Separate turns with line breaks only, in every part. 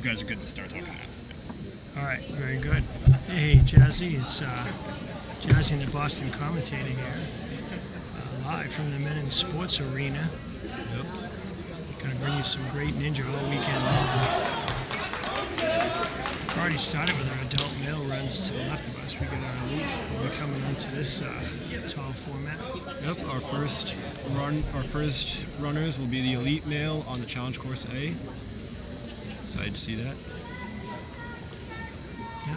guys are good to start talking now.
All right, very good. Hey, Jazzy, it's Jazzy and the Boston Commentator here, live from the Men in Sports Arena.
Yep.
Going to bring you some great ninja all weekend long. We've already started with our adult male runs to the left of us. We got our elites that will be coming onto this tall format.
Yep, our first runners will be the elite male on the challenge course A. Excited to see that.
Yeah.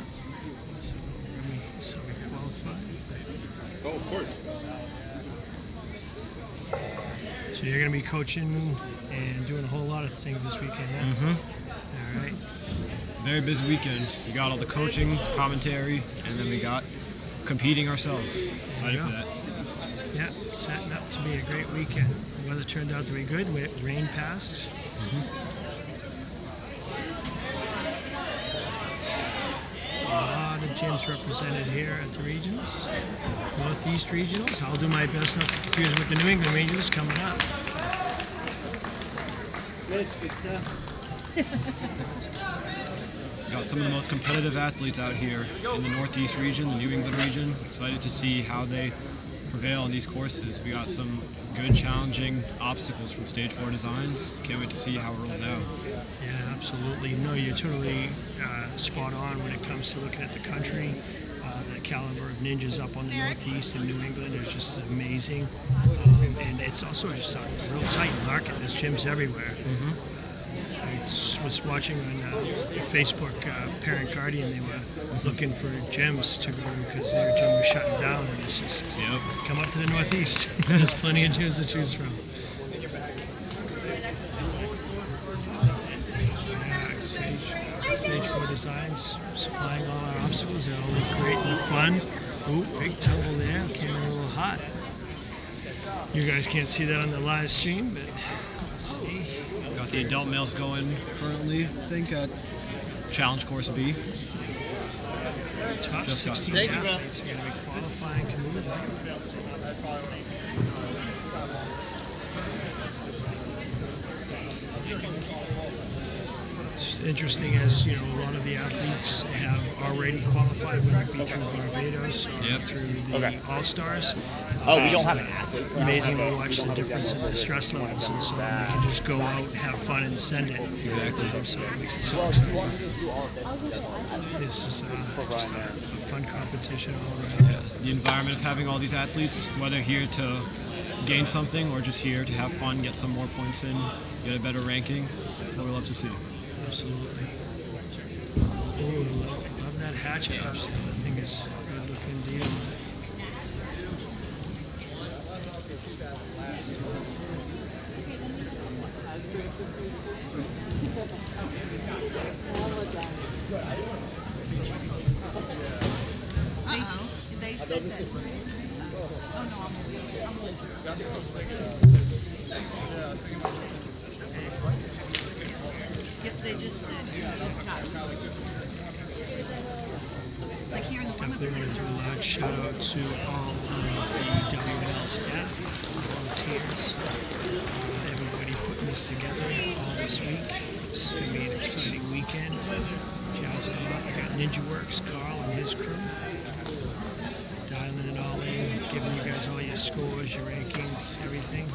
So we qualify.
Oh, of course.
So you're going to be coaching and doing a whole lot of things this weekend, yeah?
Mm-hmm.
All right.
Very busy weekend. We got all the coaching, commentary, and then we got competing ourselves. Excited for that.
Yeah, setting up to be a great weekend. The weather turned out to be good. Rain passed. A lot of gyms represented here at the regionals. Northeast regionals. I'll do my best not to confuse with the New England regionals coming up.
Good stuff.
Got some of the most competitive athletes out here in the Northeast region, the New England region. Excited to see how they prevail on these courses. We got some good, challenging obstacles from Stage 4 Designs. Can't wait to see how it rolls out.
Yeah, absolutely. No, you're totally spot on when it comes to looking at the country. The caliber of ninjas up on the Northeast and New England is just amazing. And it's also just a real tight market. There's gyms everywhere. I was watching on Facebook, Parent Guardian, they were looking for gyms to go because their gym was shutting down, and it's just come up to the Northeast. There's plenty of gyms to choose from. Stage 4 Designs supplying all our obstacles. They all look great and look fun. Ooh, big tumble there. Came in a little hot. You guys can't see that on the live stream, but let's see.
Got the adult males going currently, I think, at Challenge Course B.
Top 16 athletes are going to be qualifying to move on. It's interesting, as you know, a lot of the athletes have already qualified, whether it be through Barbados or through the All-Stars.
Oh, we don't have an athlete.
Amazing to watch the difference in the stress levels, and so you can just go out, have fun, and send it.
Exactly.
So it makes it so exciting. This is just a fun competition all around.
Yeah. The environment of having all these athletes, whether here to gain something or just here to have fun, get some more points in, get a better ranking, that's what we love to see.
Absolutely. Ooh, love that hatchet obstacle. That thing is a good looking deal.
They said that. Oh no, I'm Yep, they just said like here in the
Definitely want to do a large shout out to all of the WL staff, volunteers, everybody putting this together all this week. It's going to be an exciting weekend. Jazz it up. I got Ninja Works, Carl and his crew, dialing it all in, giving you guys all your scores, your rankings, everything.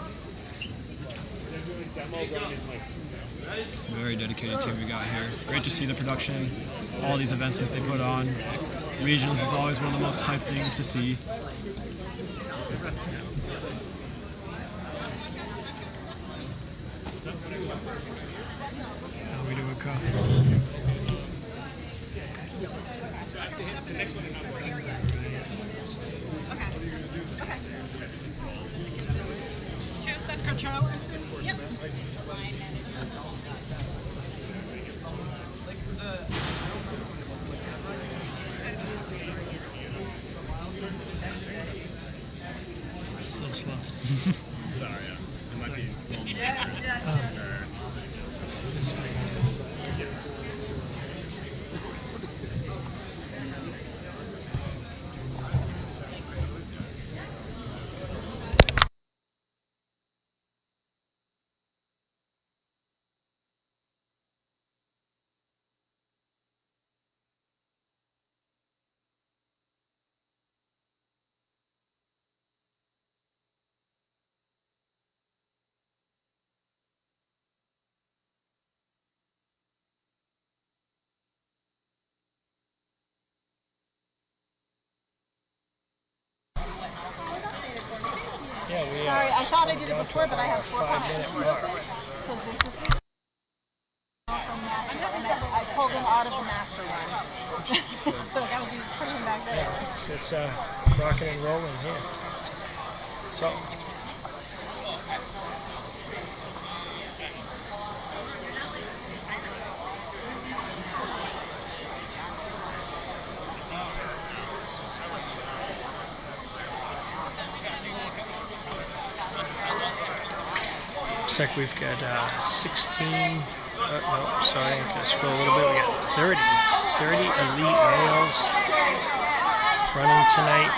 Very dedicated team we got here. Great to see the production, all these events that they put on. Regionals is always one of the most hyped things to see.
How we doing, Carl?
That's control. Yep.
So slow.
Sorry, it might be a little
thought I did it before, but I have 4
5-minute mark.
I pulled him out of the master run. So I would put him back there.
Yeah, it's rocking and rolling here. So. Looks like we've got 16, no, sorry, I'm going to scroll a little bit. We got 30 elite males running tonight.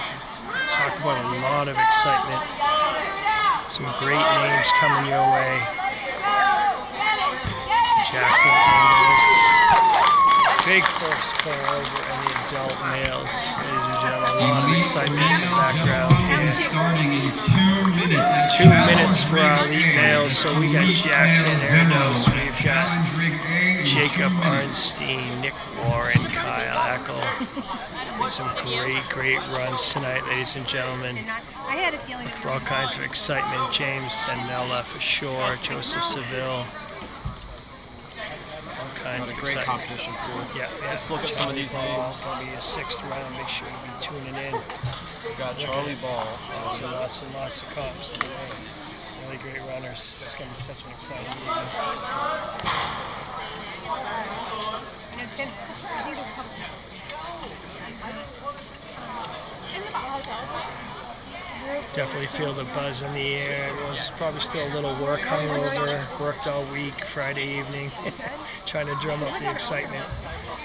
Talk about a lot of excitement. Some great names coming your way. Jackson, big first car over in the adult males, ladies and gentlemen. A lot of excitement in the background here.
Starting in 2 minutes.
2 minutes for our elite males. So we got Jackson Erdos, we've got Jacob Arnstein, Nick Warren, Kyle Eckel. Some great runs tonight, ladies and gentlemen.
I had a feeling
For all kinds of excitement, James Sanella for sure, Joseph Seville. Kinds of
great
excitement.
competition pool.
Yeah.
Let's look at some of these names.
It's going to be a 6th round. Make sure to be tuning in.
We got Charlie Ball.
Lots of comps today. Really great runners. It's going to be such an exciting evening. Definitely feel the buzz in the air. Everyone's probably still a little work hungover. Worked all week, Friday evening, trying to drum up the excitement.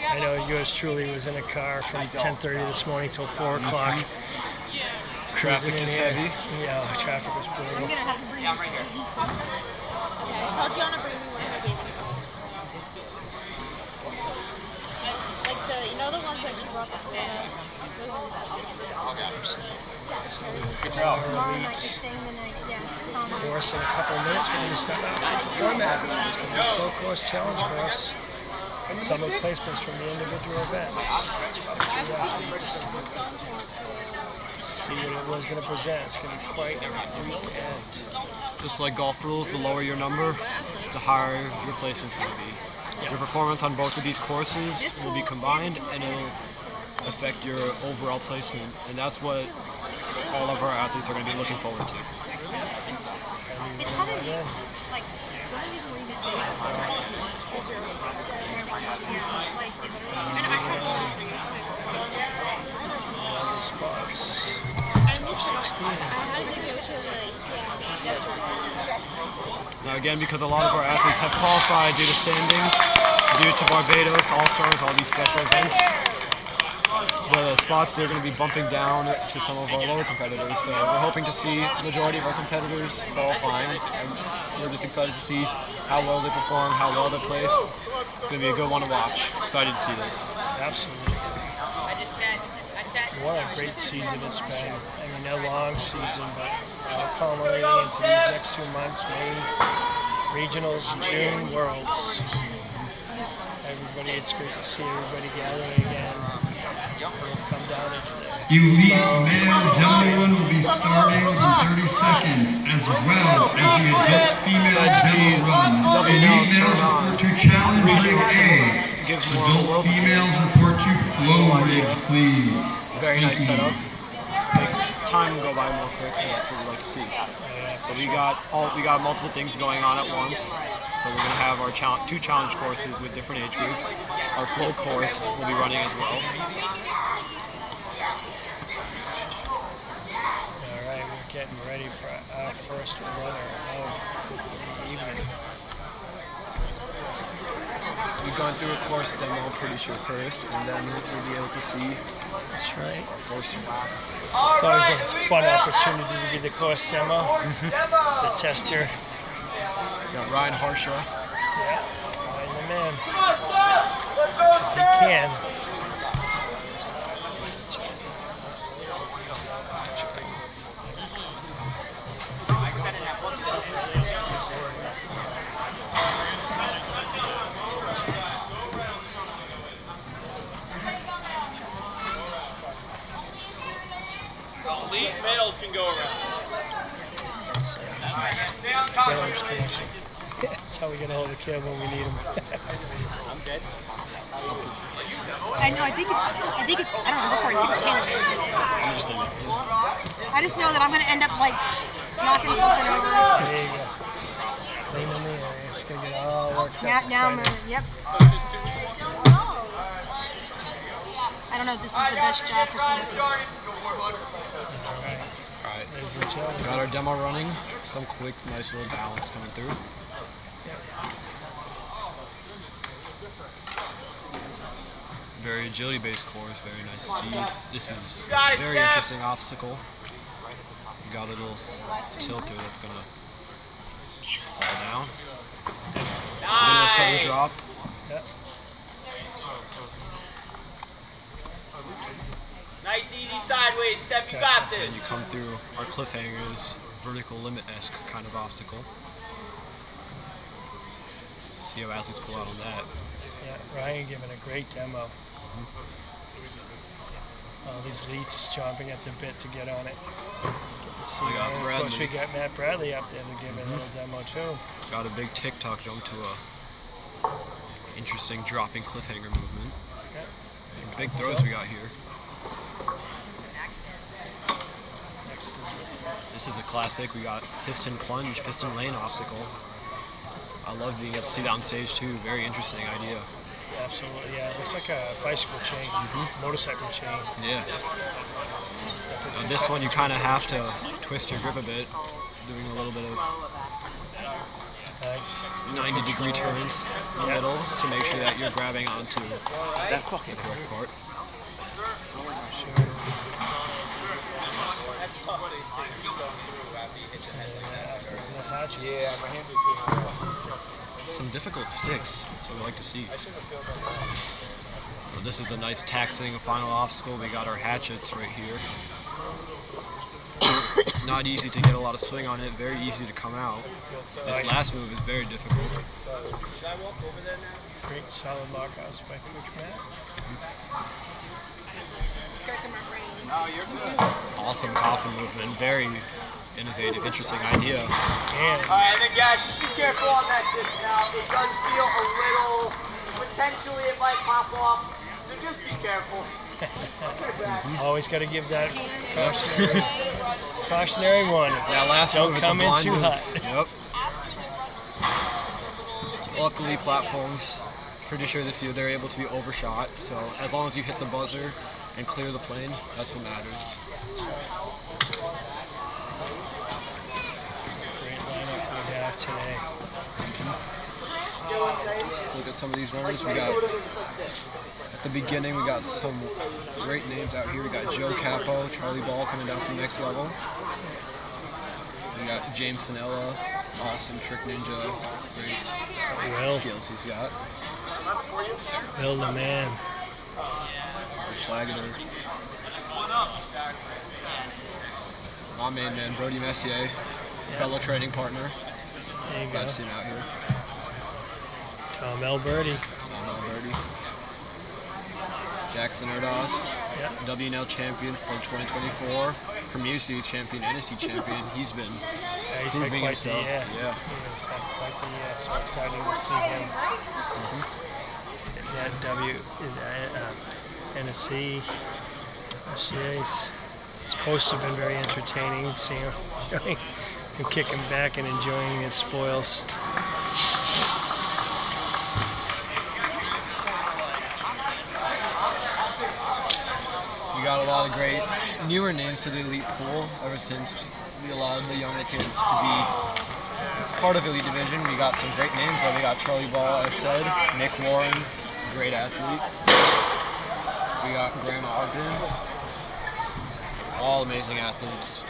I know yours truly was in a car from 10:30 this morning till 4 o'clock.
Traffic is heavy.
Yeah, traffic was
I'm
brutal.
gonna have to bring you right here. Okay, I told Gianna bring me one of her bathing suits. Like the ones that she brought the photo. Those are
Good job.
tomorrow night. You're staying the night. Yes.
Of course, in a couple of minutes, we're going to step out with the format. It's going to be a full course, challenge course, and some of the placements from the individual events. Athletes. See what everyone's going to present. It's going to be quite a weekend.
Just like golf rules, the lower your number, the higher your placement's going to be. Your performance on both of these courses will be combined, and it'll affect your overall placement, and that's what all of our athletes are going to be looking forward to.
It's kind of like the only reason we're even doing it is your like and I heard
Other spots. Top 16.
Now again, because a lot of our athletes have qualified due to standings, due to Barbados, All-Stars, all these special events, the spots they're going to be bumping down to some of our lower competitors. So we're hoping to see the majority of our competitors qualifying, and we're just excited to see how well they perform, how well they place. It's going to be a good one to watch. Excited to see this.
Absolutely. What a great season it's been. I mean, a long season, but culminating into these next 2 months, May, regionals, June, Worlds. Everybody, it's great to see everybody gathering again. We'll come down into the
Elite male gentlemen will be starting in 30 seconds, as well as the adult female demo run. Elite males report to challenge rig A.
Gives more
Adult females report to flow rig, please.
Very nice setup. Makes time go by more quick, and that's what we like to see. So we got multiple things going on at once. So we're going to have our 2 challenge courses with different age groups. Our flow course will be running as well.
All right, we're getting ready for our first runner of the evening.
We've gone through a course demo, I'm pretty sure, first, and then we'll be able to see
That's right.
our first one.
It's always a fun opportunity to be the course demo, the tester.
We got Ryan Harshaw.
Yeah, find the man. As he can.
Elite males can go around.
Phillips connection. That's how we get a hold of Kev when we need him.
I know. I think it's. I don't know. Before I think it's Caleb.
I'm just in.
I just know that I'm gonna end up like knocking something over.
There you go. Lean in the area. Just gonna get all worked up.
Now I'm gonna. Yep. I don't know if this is the best job for somebody.
Alright,
There's your challenge.
got our demo running. Some quick, nice little balance coming through. Very agility-based course, very nice speed. This is a very interesting obstacle. We got a little tilter that's gonna fall down. A bit of a sudden drop.
Yep.
Nice, easy sideways step. You got this.
And you come through our cliffhangers, vertical limit-esque kind of obstacle. See how athletes pull out on that.
Yeah, Ryan giving a great demo. All these elites chomping at the bit to get on it. See,
We got
of course,
Bradley.
we got Matt Bradley up there to give a little demo too.
Got a big TikTok jump to a interesting dropping cliffhanger movement.
Yeah.
Some big throws we got here.
Next is
This is a classic. We got piston plunge, piston lane obstacle. I love being able to see that on stage too. Very interesting idea.
absolutely, yeah. It looks like a bicycle chain, motorcycle chain.
Yeah. Now this one you kind of have to twist your grip a bit, doing a little bit of
Nice.
90-degree turns in the middle to make sure that you're grabbing onto the correct part.
Sure.
Yeah, my hand
Some difficult sticks, that's what we like to see. So this is a nice taxing final obstacle. We got our hatchets right here. It's not easy to get a lot of swing on it, very easy to come out. This last move is very difficult.
Great solid lockouts by Coach Matt.
Oh, you're good.
Awesome coffin movement, very innovative, interesting idea.
And
All right, and then guys, just be careful on that disc now. It does feel a little, potentially it might pop off, so just be careful.
always got to give that cautionary warning.
That last
Don't
move with the
come in
blind
too
move.
hot.
Yep. Luckily, platforms, pretty sure this year they're able to be overshot. So as long as you hit the buzzer and clear the plane, that's what matters.
Great lineup we have today.
Let's look at some of these runners. We got at the beginning, we got some great names out here. We got Joe Capo, Charlie Ball coming down from next level. We got James Sanella, awesome trick ninja, great
Will,
skills he's got.
Will the man.
Schlager. My main man, Brody Messier, fellow training partner.
There you
Glad
go.
to see him out here.
Tom Alberti.
Tom Alberti. Jackson Erdos,
Yep.
WNL champion for 2024. Premier Series champion, NSC champion. He's been
Yeah, he's had
proving
quite the
himself.
year.
Yeah.
He's had quite the year. So exciting to see him. That NSC series. His posts have been very entertaining. Seeing him kicking back and enjoying his spoils.
We got a lot of great newer names to the elite pool ever since we allowed the younger kids to be part of elite division. We got some great names. We got Charlie Ball, as said, Nick Warren, great athlete. We got Graham Ogden, all amazing athletes.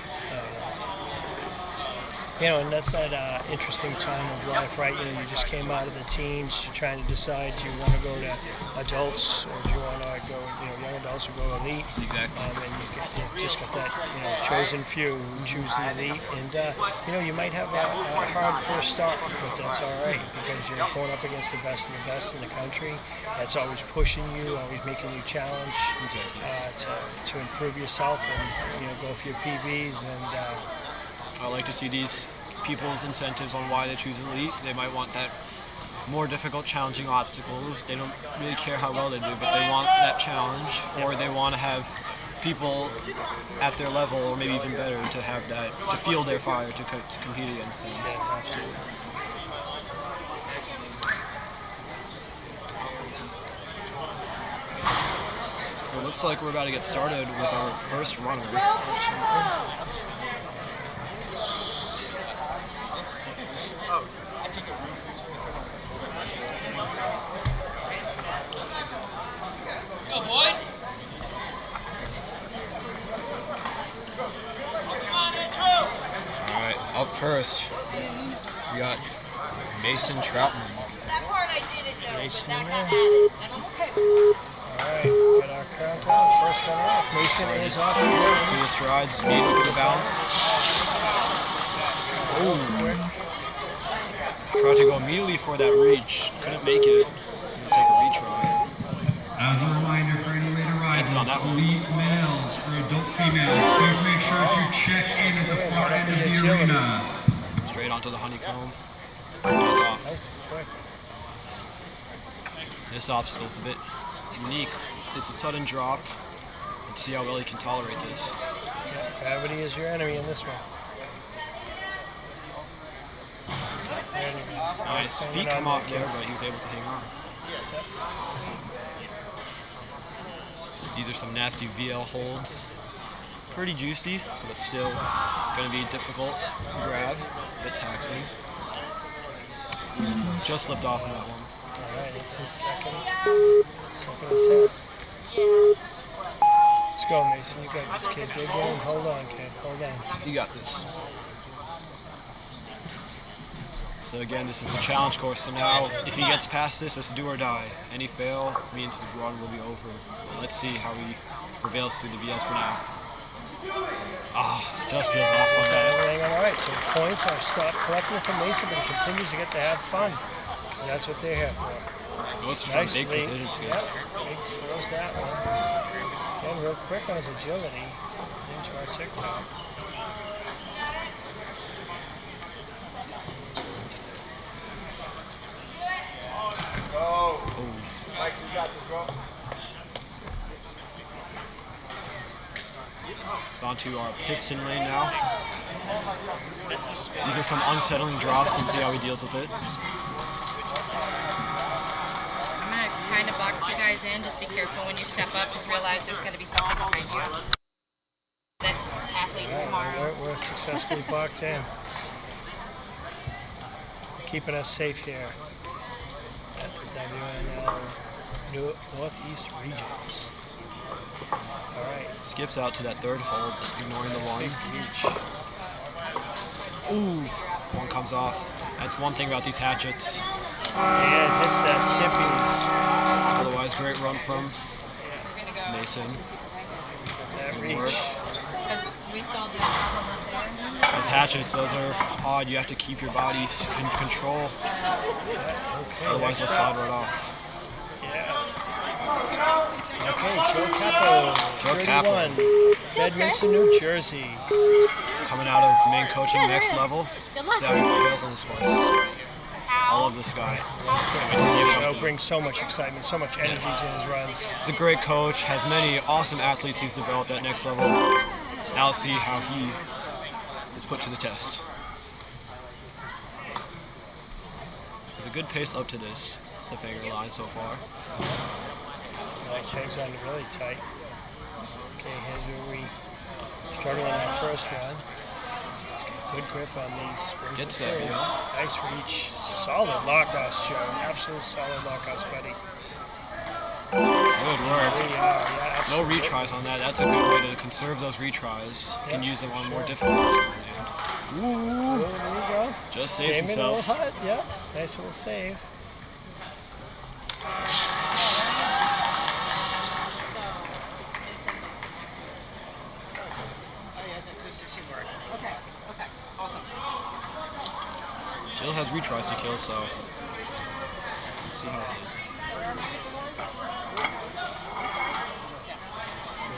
You know, and that's that interesting time of life, right? You know, you just came out of the teens, you're trying to decide, do you want to go to adults or do you want to go, you know, young adults or go elite?
Exactly.
And you just got that, you know, chosen few who choose the elite. And, you know, you might have a hard first start, but that's all right because you're going up against the best of the best in the country. That's always pushing you, always making you challenge to improve yourself and, you know, go for your PBs and
I like to see these people's incentives on why they choose elite. They might want that more difficult, challenging obstacles. They don't really care how well they do, but they want that challenge, or they want to have people at their level, or maybe even better, to have that, to feel their fire, to compete against them.
Yeah, absolutely.
So it looks like we're about to get started with our first runner.
Go, boy.
All right, up first, we got Mason Troutman.
That part I did it though.
Mason
That
there.
got added. And I'm okay.
Alright, got our countdown. First one off. Mason is off.
See the strides, immediately with the bounce.
Quick.
Tried to go immediately for that reach, couldn't make it. He's gonna take a retry.
As a reminder for any late
It's
arrivals,
on that one.
elite males or adult females, please make sure to check in at the far end of the arena.
Straight onto the honeycomb. Off.
Nice and quick.
This obstacle's a bit unique. It's a sudden drop. Let's see how well he can tolerate this.
Yeah, gravity is your enemy in this one. There he goes.
His feet come off there, but he was able to hang on. These are some nasty VL holds. Pretty juicy, but still going to be difficult to grab, a bit taxing. Just slipped off in that one.
Alright, it's his second attempt. Let's go, Mason. You got this, kid. Dig in. Hold on, kid. Hold on.
You got this. So again, this is a challenge course, so now if he gets past this, it's do or die. Any fail means the run will be over. Let's see how he prevails through the VLs for now. Just feels off on that.
Everything all right. So points are stopped collecting from Mason, but he continues to get to have fun, because that's what they're here for.
Goes for
Nice
big
lead.
precision
Yep,
skips.
big throws that one. Again, real quick on his agility into our TikTok.
Mike, you got this, bro.
It's onto our piston lane now. These are some unsettling drops. Let's see how he deals with it.
I'm gonna kind of box you guys in. Just be careful when you step up. Just realize there's gonna be someone behind you. That athletes
All
tomorrow.
right, we're successfully blocked in. Keeping us safe here at the WNL Northeast Regions. All right.
Skips out to that third hold, ignoring the one.
Big reach.
Ooh, one comes off. That's one thing about these hatchets.
And hits that snippies.
Otherwise, great run from
We're gonna go.
Mason.
That
Good work.
reach.
Because we saw the problem up there.
Those hatchets, those are odd. You have to keep your body in control.
Okay,
Otherwise, they'll
next
slide
up.
right off.
Yeah. Okay, Joe Capo,
Joe
31, Bedminster, New Jersey.
Coming out of main coaching next level. 7 prevails on this one. I love this guy. Can't wait to see him
Joe
healthy.
brings so much excitement, so much energy to his runs.
He's a great coach, has many awesome athletes he's developed at next level. Now let's see how he is put to the test. There's a good pace up to this cliffhanger line so far.
Nice, hangs on really tight. Okay, here's where we struggle in our first run. Let's get good grip on these. Brings
Gets
it
that,
through.
yeah.
Nice reach. Solid lockouts, Joe. Absolute solid lockouts, buddy.
Good work.
We are, yeah,
No
absolutely.
retries on that. That's a good way to conserve those retries. You can
Yeah,
use them on
sure.
more difficult ones. Ooh,
Oh, there you go.
just saves
Came in a little
himself.
hot, yeah. Nice little save.
Still has retries to kill, so let's see how this is.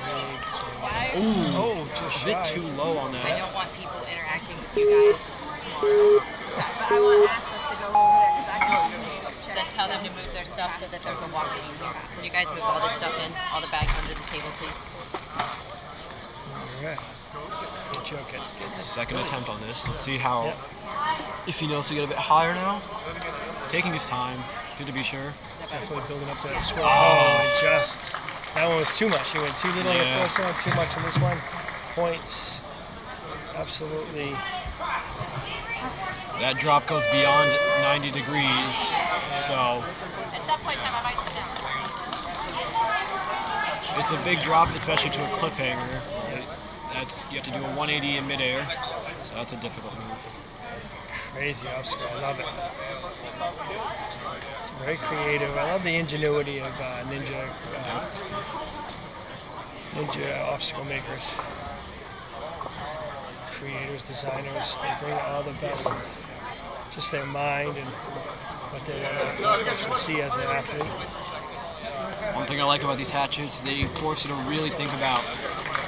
Big swing.
Ooh,
Oh, just
a bit
shy.
too low on
I
that.
don't want people interacting with you guys But I want access to go over there because I can check.
Then tell them to move their stuff so that there's a walkway in here. Can you guys move all this stuff in? All the bags under the table, please.
All right. Good job. Good.
Second attempt on this. Let's see how, if he knows to get a bit higher now. Taking his time. Good to be sure.
Definitely building up that swing. Oh, just. That one was too much. He went too little on the first one, too much on this one. Points. Absolutely.
That drop goes beyond 90 degrees, so
At some point in time, I might sit down.
it's a big drop, especially to a cliffhanger. You have to do a 180 in midair, so that's a difficult move.
Crazy obstacle. I love it. It's very creative. I love the ingenuity of ninja obstacle makers. Creators, designers, they bring all the best of just their mind and what they want to see as an athlete.
One thing I like about these hatchets, they force you to really think about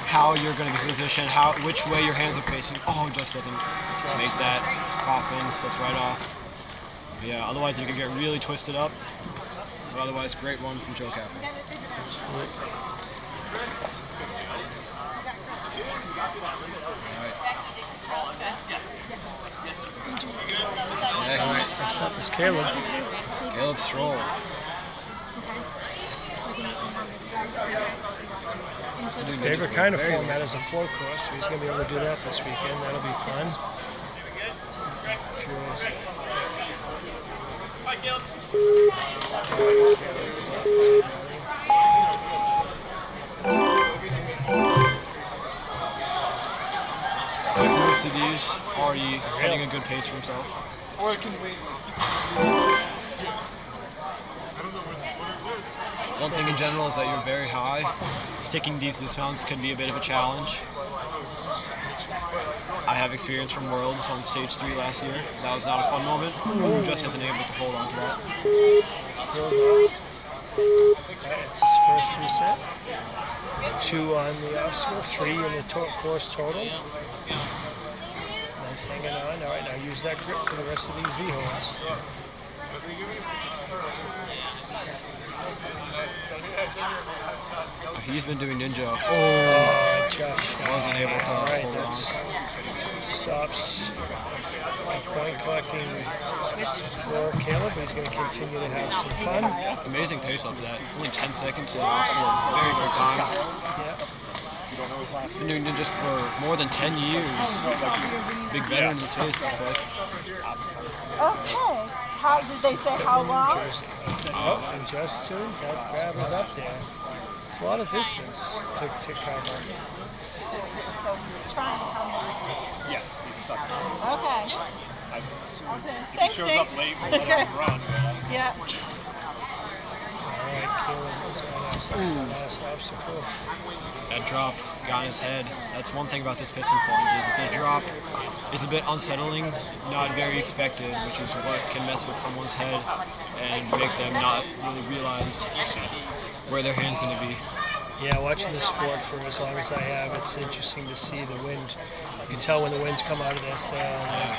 how you're going to get positioned, which way your hands are facing. Oh, it just doesn't make that coffin, slips right off. But yeah, otherwise you can get really twisted up. But otherwise, great one from Joe Kaplan.
Next up is Caleb.
Caleb Stroll.
His favorite kind of format is a flow course, so he's going to be able to do that this weekend. That'll be fun.
Most of these already setting a good pace for himself.
Or it can wait.
One thing in general is that you're very high. Sticking these dismounts can be a bit of a challenge. I have experience from Worlds on stage 3 last year. That was not a fun moment. Just isn't able to hold on to that.
It's his first reset. 2 on the obstacle, 3 in the course total. Nice hanging on. All right, now use that grip for the rest of these V-holds.
He's been doing ninja.
Oh, Josh.
Wasn't able to
Right,
hold on.
Stops point collecting for Caleb. He's going to continue to have some fun.
Amazing pace up to that. Only 10 seconds to obstacle. Very quick time.
Yeah.
He's been doing ninjas for more than 10 years. Big veteran in the space, looks like.
Okay. How did they say how long?
And just to that grab is up there. It's a lot of distance to cover.
So he's trying to come.
Yes, he's stuck.
Okay.
I assume
Okay.
if he
Thanks,
shows
Nick.
up late, we'll let him run.
Yeah.
All right, Caleb is on our last obstacle.
That drop got in his head. That's one thing about this piston plunge is that the drop is a bit unsettling, not very expected, which is what can mess with someone's head and make them not really realize where their hand's going to be.
Yeah, watching this sport for as long as I have, it's interesting to see the wind. You can tell when the winds come out of their sail and they've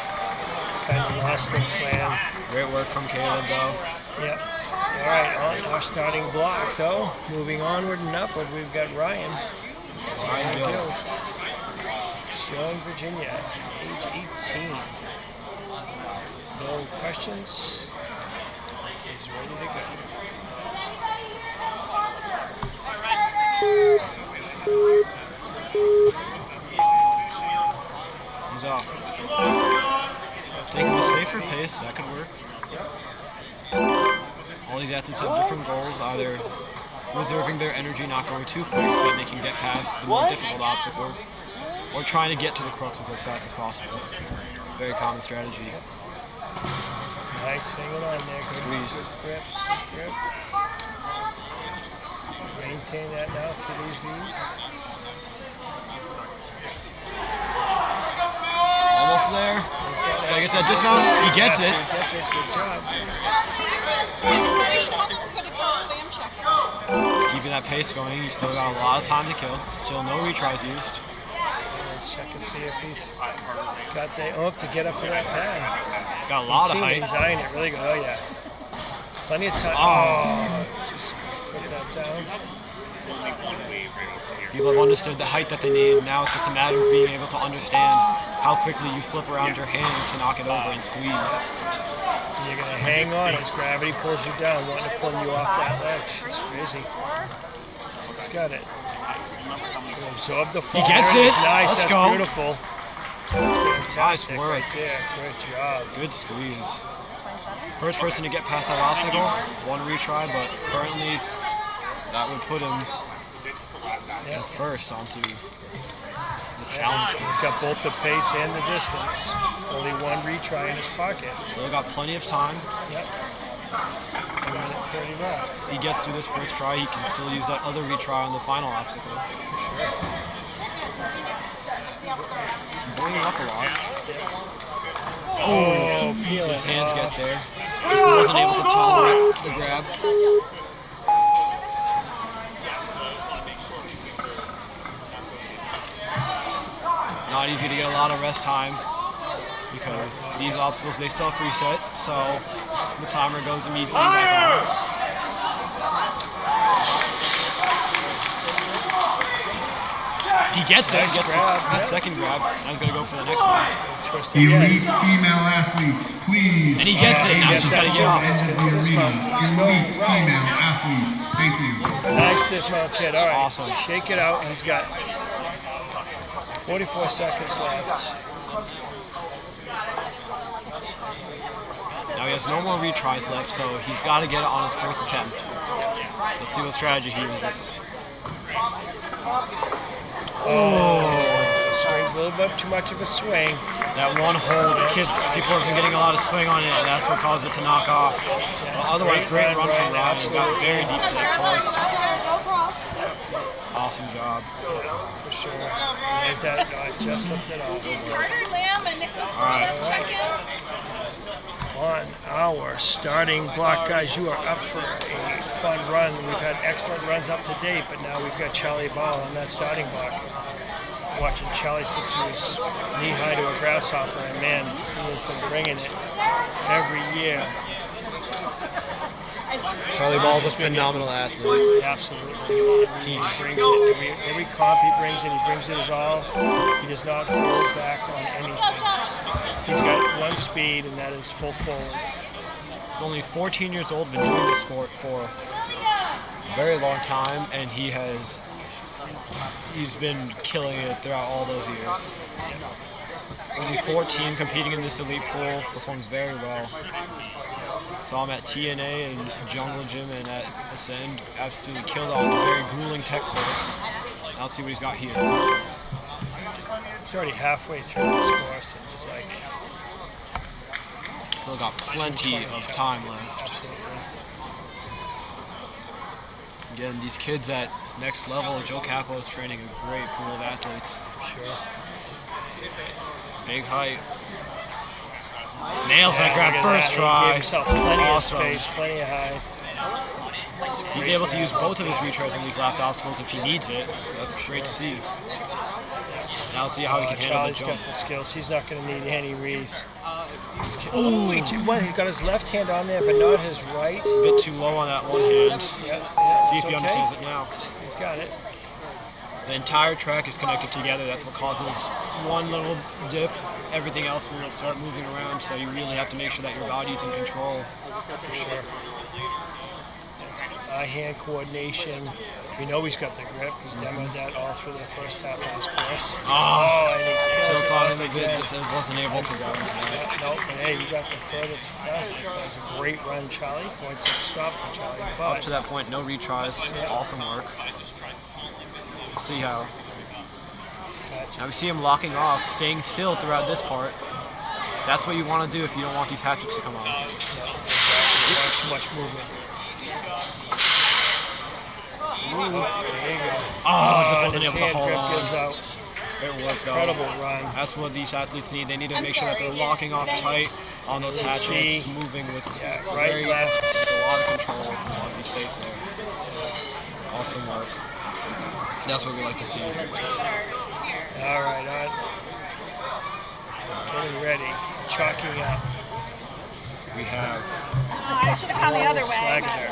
kind of lost their plan.
Great work from Caleb, though.
Yep. All right, on our starting block, though. Moving onward and upward, we've got Ryan.
Ryan Gill.
Showing Virginia, age 18. No questions. He's ready to go.
He's off. Taking a safer pace, that could work. All these athletes have different goals, either reserving their energy, not going too quick so that they can get past the more difficult obstacles, or trying to get to the cruxes as fast as possible. Very common strategy.
Nice hanging on there. Good
Squeeze.
Grip. Maintain that now through these V's.
Almost there. He's got to get to that dismount. He gets it.
He gets it. Good job.
Keeping that pace going. He's still got a lot of time to kill. Still no retries used.
It's Check and see if he's got the oomph to get up to that pad.
He's got a lot of height.
He's eyeing it really good. Oh, yeah. Plenty of time.
Oh.
Just put that down.
People have understood the height that they need. Now it's just a matter of being able to understand how quickly you flip around your hand to knock it over and squeeze.
And you're going to hang on as gravity pulls you down, wanting to pull you off that ledge. It's crazy. He's got it. Absorb the fall.
He gets
There
it.
Nice.
Let's
That's
go.
beautiful. Fantastic
Nice work.
right there. Good job.
Good squeeze. First person to get past that obstacle, one retry, but currently that would put him in first onto the challenge.
He's got both the pace and the distance. Only one retry in his pocket.
Still got plenty of time.
Yep. 1 minute 30 left.
If he gets through this first try, he can still use that other retry on the final obstacle.
Sure.
He's bringing up a lot.
Oh,
His hands get there. Just wasn't able to tolerate the grab. Not easy to get a lot of rest time because these obstacles, they self-reset, so the timer goes immediately back on. He gets it,
Nice
gets
grab,
his second grab. Now he's going to go for the next one.
Twist again.
Elite female athletes, please.
And he gets it, now he's
gets
just got to
that
get off.
End of the arena. Elite female athletes, thank you.
Nice dismount, kid. All right.
Awesome.
Shake it out. He's got 44 seconds left.
Now he has no more retries left, so he's got to get it on his first attempt. Let's see what strategy he uses.
Oh, swings a little bit too much of a swing.
That one hold, people have been getting a lot of swing on it, and that's what caused it to knock off. Well, otherwise, great run from Rob. He got very deep to that course. Awesome job.
For sure. There's that just slipped it off.
Carter Lamb and Nicholas
All right.
check-in.
On our starting block, guys, you are up for a fun run. We've had excellent runs up to date, but now we've got Charlie Ball on that starting block. Watching Charlie since he was knee-high to a grasshopper, and man, he has been bringing it every year.
Charlie Ball's a phenomenal athlete.
Absolutely. He brings it. Every comp he brings it his all. He does not hold back on anything. He's got one speed, and that is full forward.
He's only 14 years old, been doing this sport for a very long time, and he's been killing it throughout all those years. Only 14, competing in this elite pool, performs very well. Saw him at TNA and Jungle Gym and at Ascend, absolutely killed on a very grueling tech course. Now let's see what he's got here.
He's already halfway through this course, and he's like,
Still got plenty of time left.
absolutely.
Again, these kids at next level, Joe Capo is training a great pool of athletes.
Sure.
Big height. Nails that
Yeah,
grab
look at
first
that. He
try.
gave himself plenty
Awesome.
of space, plenty of height.
He's able to use both of his retries on these last obstacles if he needs it, so that's great to see. Now let's see how he can handle the
Charlie's
jump.
got the skills. He's not going to need any reads.
Ooh.
He's got his left hand on there, but not his right.
A bit too low on that one hand.
Yeah,
See if
it's
he
okay.
understands it now.
He's got it.
The entire track is connected together. That's what causes one little dip. Everything else will start moving around, so you really have to make sure that your body's in control.
For sure. Eye-hand coordination. We know he's got the grip. He's demoed that all through the first half of this course.
Oh,
and he kills
tilts
it
on
off
him a bit,
again.
just wasn't able to go into that.
Nope, and hey, you got the furthest, fastest. That was a great run, Charlie. Points at stop for Charlie.
Up
But
to that point, no retries. Awesome work. Let's see how. Now we see him locking off, staying still throughout this part. That's what you want to do if you don't want these hatchets to come off.
yeah, exactly. Too much movement. Ooh, there you go.
Oh, just wasn't
his
able to
hand
hold
grip
on.
gives out.
It worked though.
Incredible run.
That's what these athletes need. They need to make sure that they're locking off tight on those hatchets, moving with
Yeah, right, left.
with a lot of control. You want to be safe there. Awesome work. That's what we like to see.
All right, already. Chalking up.
We have
Oh, I should have gone the other way.
Schlagner.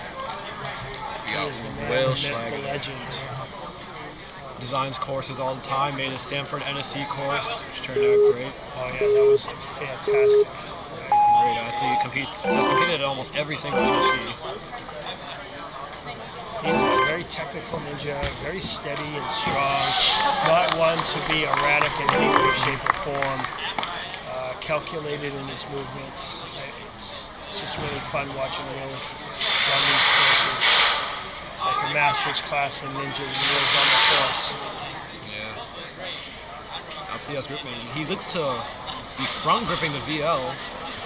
we got
He is the man,
Will
the myth, the
Schlagner.
legend.
Designs courses all the time. Made a Stanford NSC course, which turned out great.
Oh yeah, that was fantastic.
Great athlete. Has competed at almost every single NSC.
He's a very technical ninja, very steady and strong. Not one to be erratic in any way, shape, or form. Calculated in his movements. It's just really fun watching Will run these courses. It's like a master's class in ninja when Will's on the course.
Yeah. I'll see us gripping. He looks to be front gripping the VL.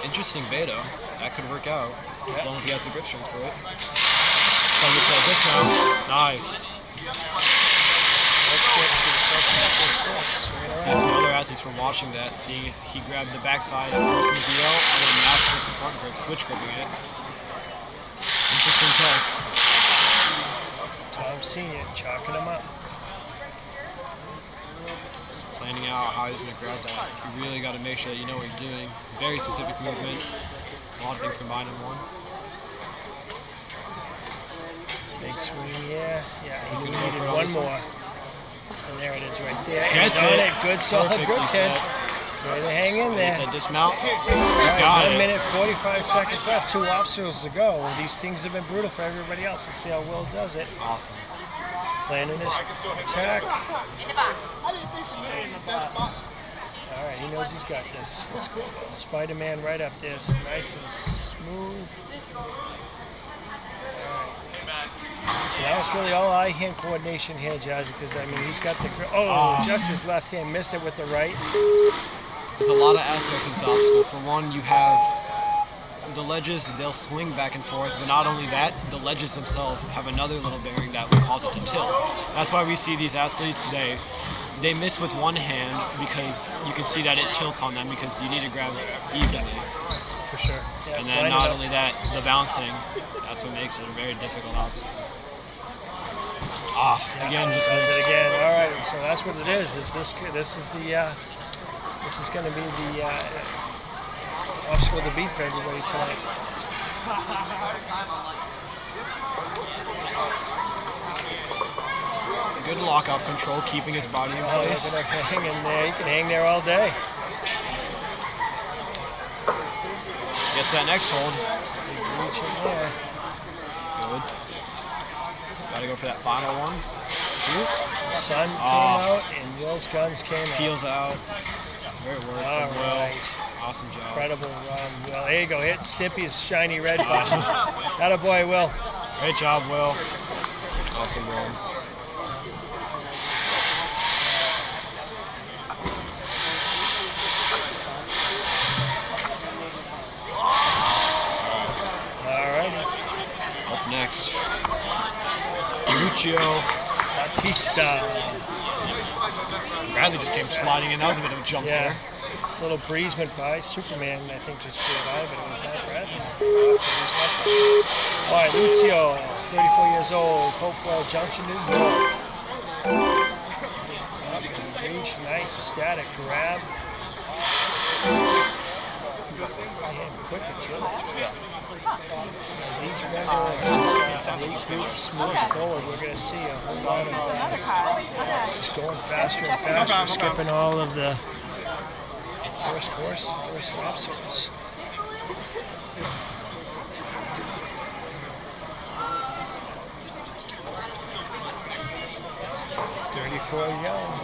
Interesting beta. That could work out as long as he has the grip strength for it. So he gets that dismount. Nice.
Let's get to the first half of this course.
See if the other athletes were watching that, seeing if he grabbed the backside at first in the VL and then matched with the front grip, switch gripping it. Interesting tech.
Tom Senior chalking him up.
Planning out how he's going to grab that. You really got to make sure that you know what you're doing. Very specific movement. A lot of things combined in one.
Big swing, yeah.
He's
He
gonna go
needed
for
one
this
more. And there it is right there.
Gets
He's on
it.
Good solid
Perfectly
grip, Ken.
set.
Ready to hang in there.
Gets that dismount. He's
All
got
right, 1
it.
minute, 45 seconds left. 2 obstacles to go. These things have been brutal for everybody else. Let's see how Will does it.
Awesome.
Planning his attack.
In the box.
All right, he knows he's got this. Let's go. Spider-Man right up there. Nice and smooth. So that was really all eye-hand coordination here, Jazzy, because, I mean, he's got the grip. Oh, just his left hand missed it with the right.
There's a lot of aspects in this obstacle. For one, you have the ledges, they'll swing back and forth, but not only that, the ledges themselves have another little bearing that will cause it to tilt. That's why we see these athletes, they miss with one hand because you can see that it tilts on them because you need to grab evenly.
For sure. Yeah,
And
it's
then
lined
not
up.
only that, the bouncing, that's what makes it a very difficult obstacle. Again, just
does
missed.
it again. All right, so that's what it is. This is going to be the obstacle to beat for everybody tonight.
Good lock-off control, keeping his body in
Oh,
place.
look at him hanging there. You can hang there all day.
Gets that next hold.
Big reach in there.
Good. Gotta go for that final one.
Sun came out and Will's guns came out.
Peels out. Great work
All
from Will.
right.
Awesome job.
Incredible run, Will. There you go. Hit Stippy's shiny red button. Attaboy, Will.
Great job, Will. Awesome run.
All righty.
Up next, Lucio.
Batista.
Bradley just came sliding in. That was a bit of a jump
Yeah.
scare.
This little breeze went by. Superman, I think, just flew by, but it was not Bradley. All right, Lucio, 34 years old, Hopewell Junction, New York. Up and reach, nice static grab. And quick agility. As each member of this elite group moves forward, we're going to see a whole lot of just going faster and faster, skipping all of the first obstacles. It's 34 young.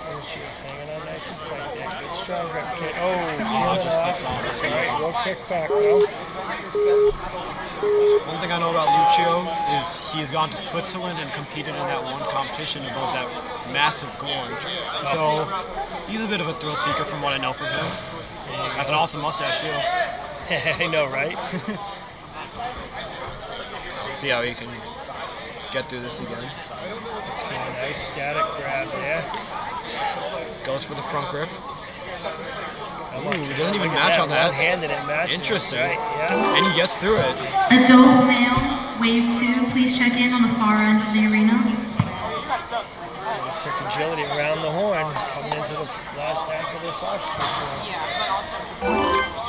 There she is, hanging on nice and tight there. Good strong grip.
Just slips off.
That's all right. We'll kick back though.
One thing I know about Lucio is he has gone to Switzerland and competed in that one competition above that massive gorge. So he's a bit of a thrill seeker from what I know from him. That's an awesome mustache too.
I know, right?
Let's see how he can get through this again.
Let's get a nice static grab there.
Goes for the front grip.
Ooh,
He doesn't even match on that.
One-handed it matches.
Interesting.
Right, yeah.
And he gets through it.
Adult male, wave 2, please check in on the far end of the arena.
quick agility around the horn coming into the last half of this obstacle course.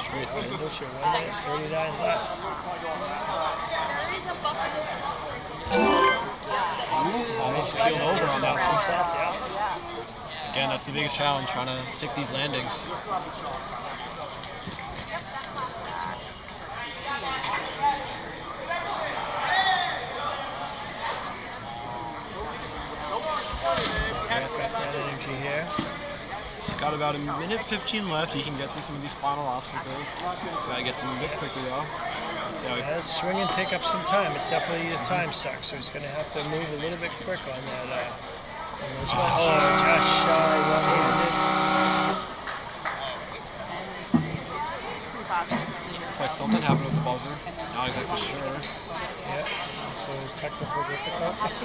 Straight finish at 1 minute 39 left.
Almost keeled over on that one.
Yeah.
Again, that's the biggest challenge, trying to stick these landings.
Got that energy here.
Got about a minute 15 left. He can get through some of these final obstacles. So gotta get through a bit quickly though. So
Yeah, swing and take up some time. It's definitely a time suck, so he's going to have to move a little bit quick on that. Just shy, one-handed.
looks like something happened with the buzzer. Not exactly sure.
Yeah, so technical difficulty.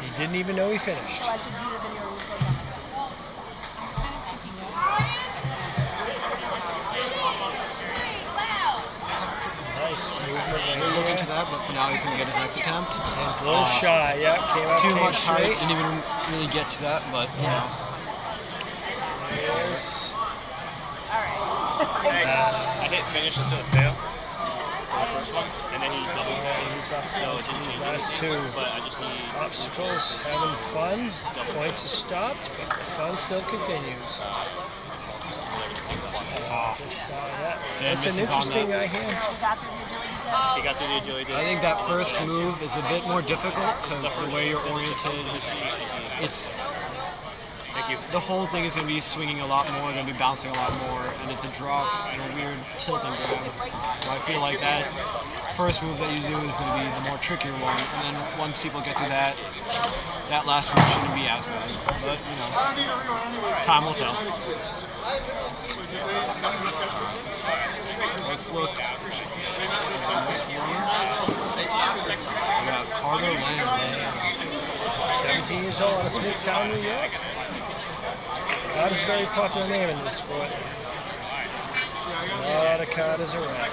He didn't even know he finished.
So I should do the video replays on it.
Nice movement.
We'll look into that, but for now he's going to get his next attempt.
And a little shy, yeah, came up
Too much height,
straight.
didn't even really get to that, but you know.
Yes.
I hit finish instead of fail for the first one, and then he's double.
He's up
So
to
it's in
these
change,
last two
but I just need
obstacles, having fun. Points are stopped, but the fun still continues. That's an
misses on
interesting
that.
idea.
He got through the agility.
I think that first move is a bit more difficult because the way you're oriented, it's
Thank you.
the whole thing is going to be swinging a lot more, going to be bouncing a lot more, and it's a drop and a weird tilt and grab. So I feel like that first move that you do is going to be the more trickier one, and then once people get through that, that last move shouldn't be as bad. But, you know, time will tell. Let's look. Next one. We got Carter Lamb.
17 years old out of Smithtown, New York. Carter's a very popular name in this sport. A lot of Carters around.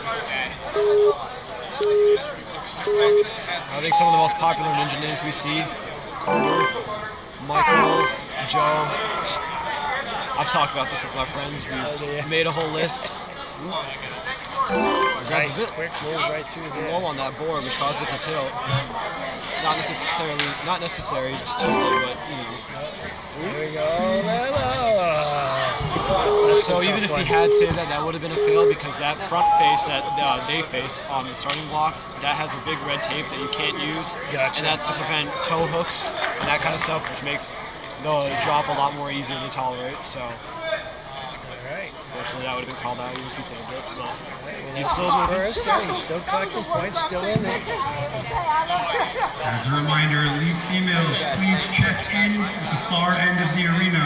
I think some of the most popular ninja names we see: Carter, Michael, Joe. I've talked about this with my friends. We've made a whole list. That's
Nice,
a bit
quick move right through there.
low on that board, which causes it to tilt. Not necessary to tilt it, but you know.
There we go. That's
So
a
even
tough
if he
one.
had saved that, that would have been a fail because that front face that they face on the starting block, that has a big red tape that you can't use,
Gotcha.
and that's to prevent toe hooks and that kind of stuff, which makes the drop a lot more easier to tolerate. So
Alright.
fortunately, that would have been called out even if he saved it. But he's
He's
still
still
moving.
first. Yeah, he's still collecting points, still in there.
As a reminder, lead females, please check in at the far end of the arena.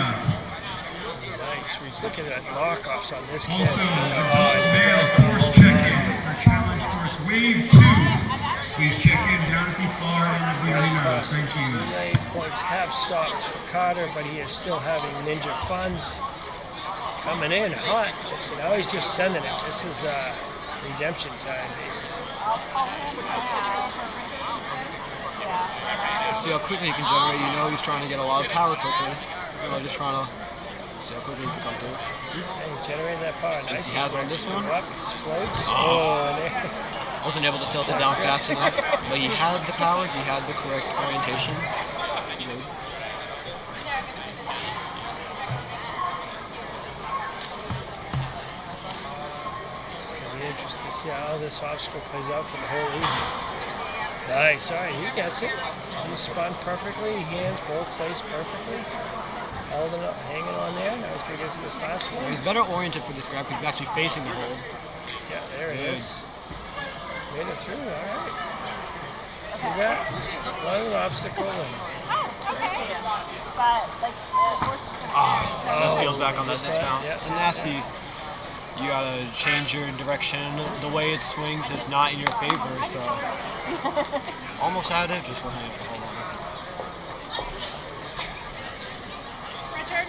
Nice. He's looking at knockoffs on this kid.
Also, adult males, course check-in for challenge course wave 2. Please check in down at the far end of the arena. Thank you.
8 points have stopped for Carter, but he is still having ninja fun. Coming in hot. So now he's just sending it. This is redemption time, basically.
See how quickly he can generate. You know he's trying to get a lot of power quickly. You know, just trying to see how quickly he can come through.
And he generated that power. Nice.
he has on this one.
Up, floats. Oh, and there.
Wasn't able to tilt it down fast enough, but he had the power. He had the correct orientation. You know,
It's going to be interesting to see how this obstacle plays out for the whole evening. Nice. All right, he gets it. He spun perfectly. Hands both placed perfectly. Held it up, hanging on there. Now he's going to get to this last one.
he's better oriented for this grab because he's actually facing the hold.
Yeah, there it
Good.
is. He's made it through. All right. See that? Just one obstacle. And
But like the horse is gonna
This feels back on that
Just
dismount.
yeah.
It's a nasty. You gotta change your direction. The way it swings is not in your favor, so almost had it, just wasn't able to hold on.
Richard?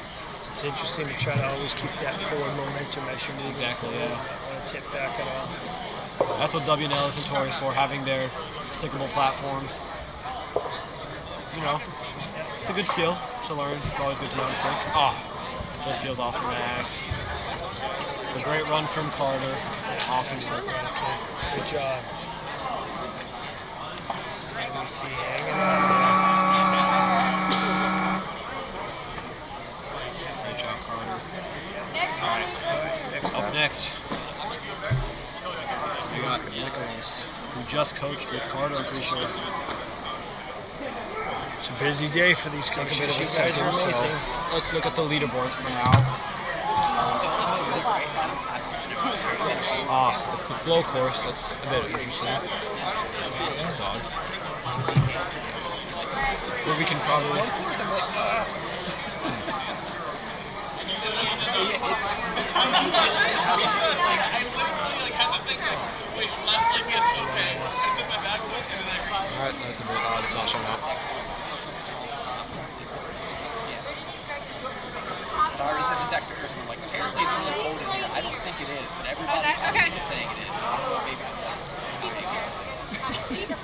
it's interesting to try to always keep that forward momentum as you're moving.
Exactly,
forward.
yeah.
Not want to tip back at all.
That's what WNL is notorious for, having their stickable platforms. You know, it's a good skill to learn. It's always good to know how to stick. Those peels off the max. A great run from Carter. Awesome circle.
Good job. Let me see, hanging on there.
Great job, Carter. All right, up next, we got Nicholas, who just coached with Carter, I'm pretty sure.
It's a busy day for these
Take a
coaches.
bit of
You
a
guys
second,
are
so
amazing.
let's look at the leaderboards for now. It's the flow course. That's a bit interesting. That's odd. But we can probably. Alright, that's a bit odd. It's not showing up.
I already said to text a person, I'm like, apparently it's only code in here. I don't think it is, but everybody else is saying it is. So I don't know, maybe I'm like, maybe.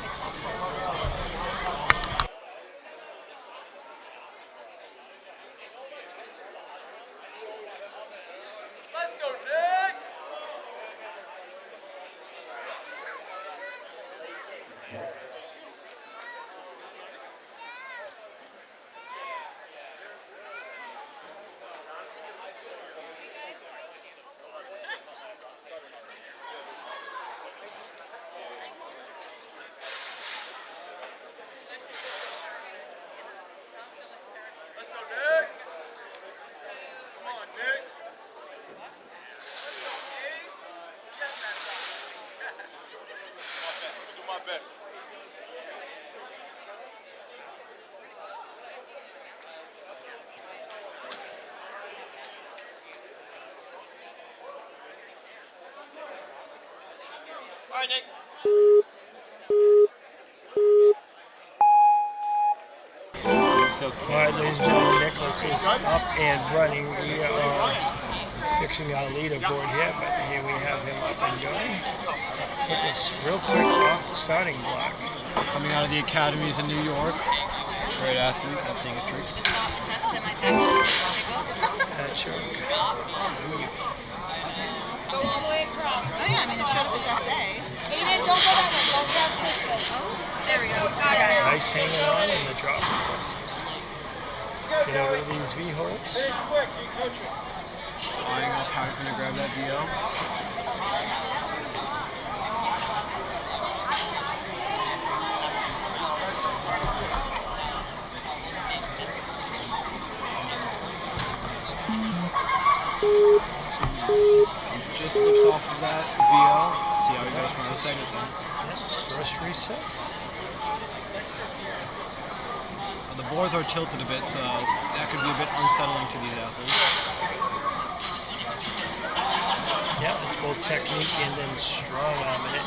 All right, ladies and gentlemen, Nicholas is up and running. We are fixing our leaderboard here, but here we have him up and going. Nicholas, real quick off the starting block.
Coming out of the academies in New York. Great athlete. I've seen his tricks.
That's your
Go all the way across.
Oh yeah, I mean it showed up as SA.
Aiden, don't go that way. Go down this way. Oh, there we go. Got it now.
nice hanging on and the drop. Get over to these V-holds.
Eyeing up how he's going to grab that VL. Just slips off of that VL. See how he goes for the second time.
First reset.
The boards are tilted a bit, so that could be a bit unsettling to these athletes.
Yeah, it's both technique and then strong arm in it.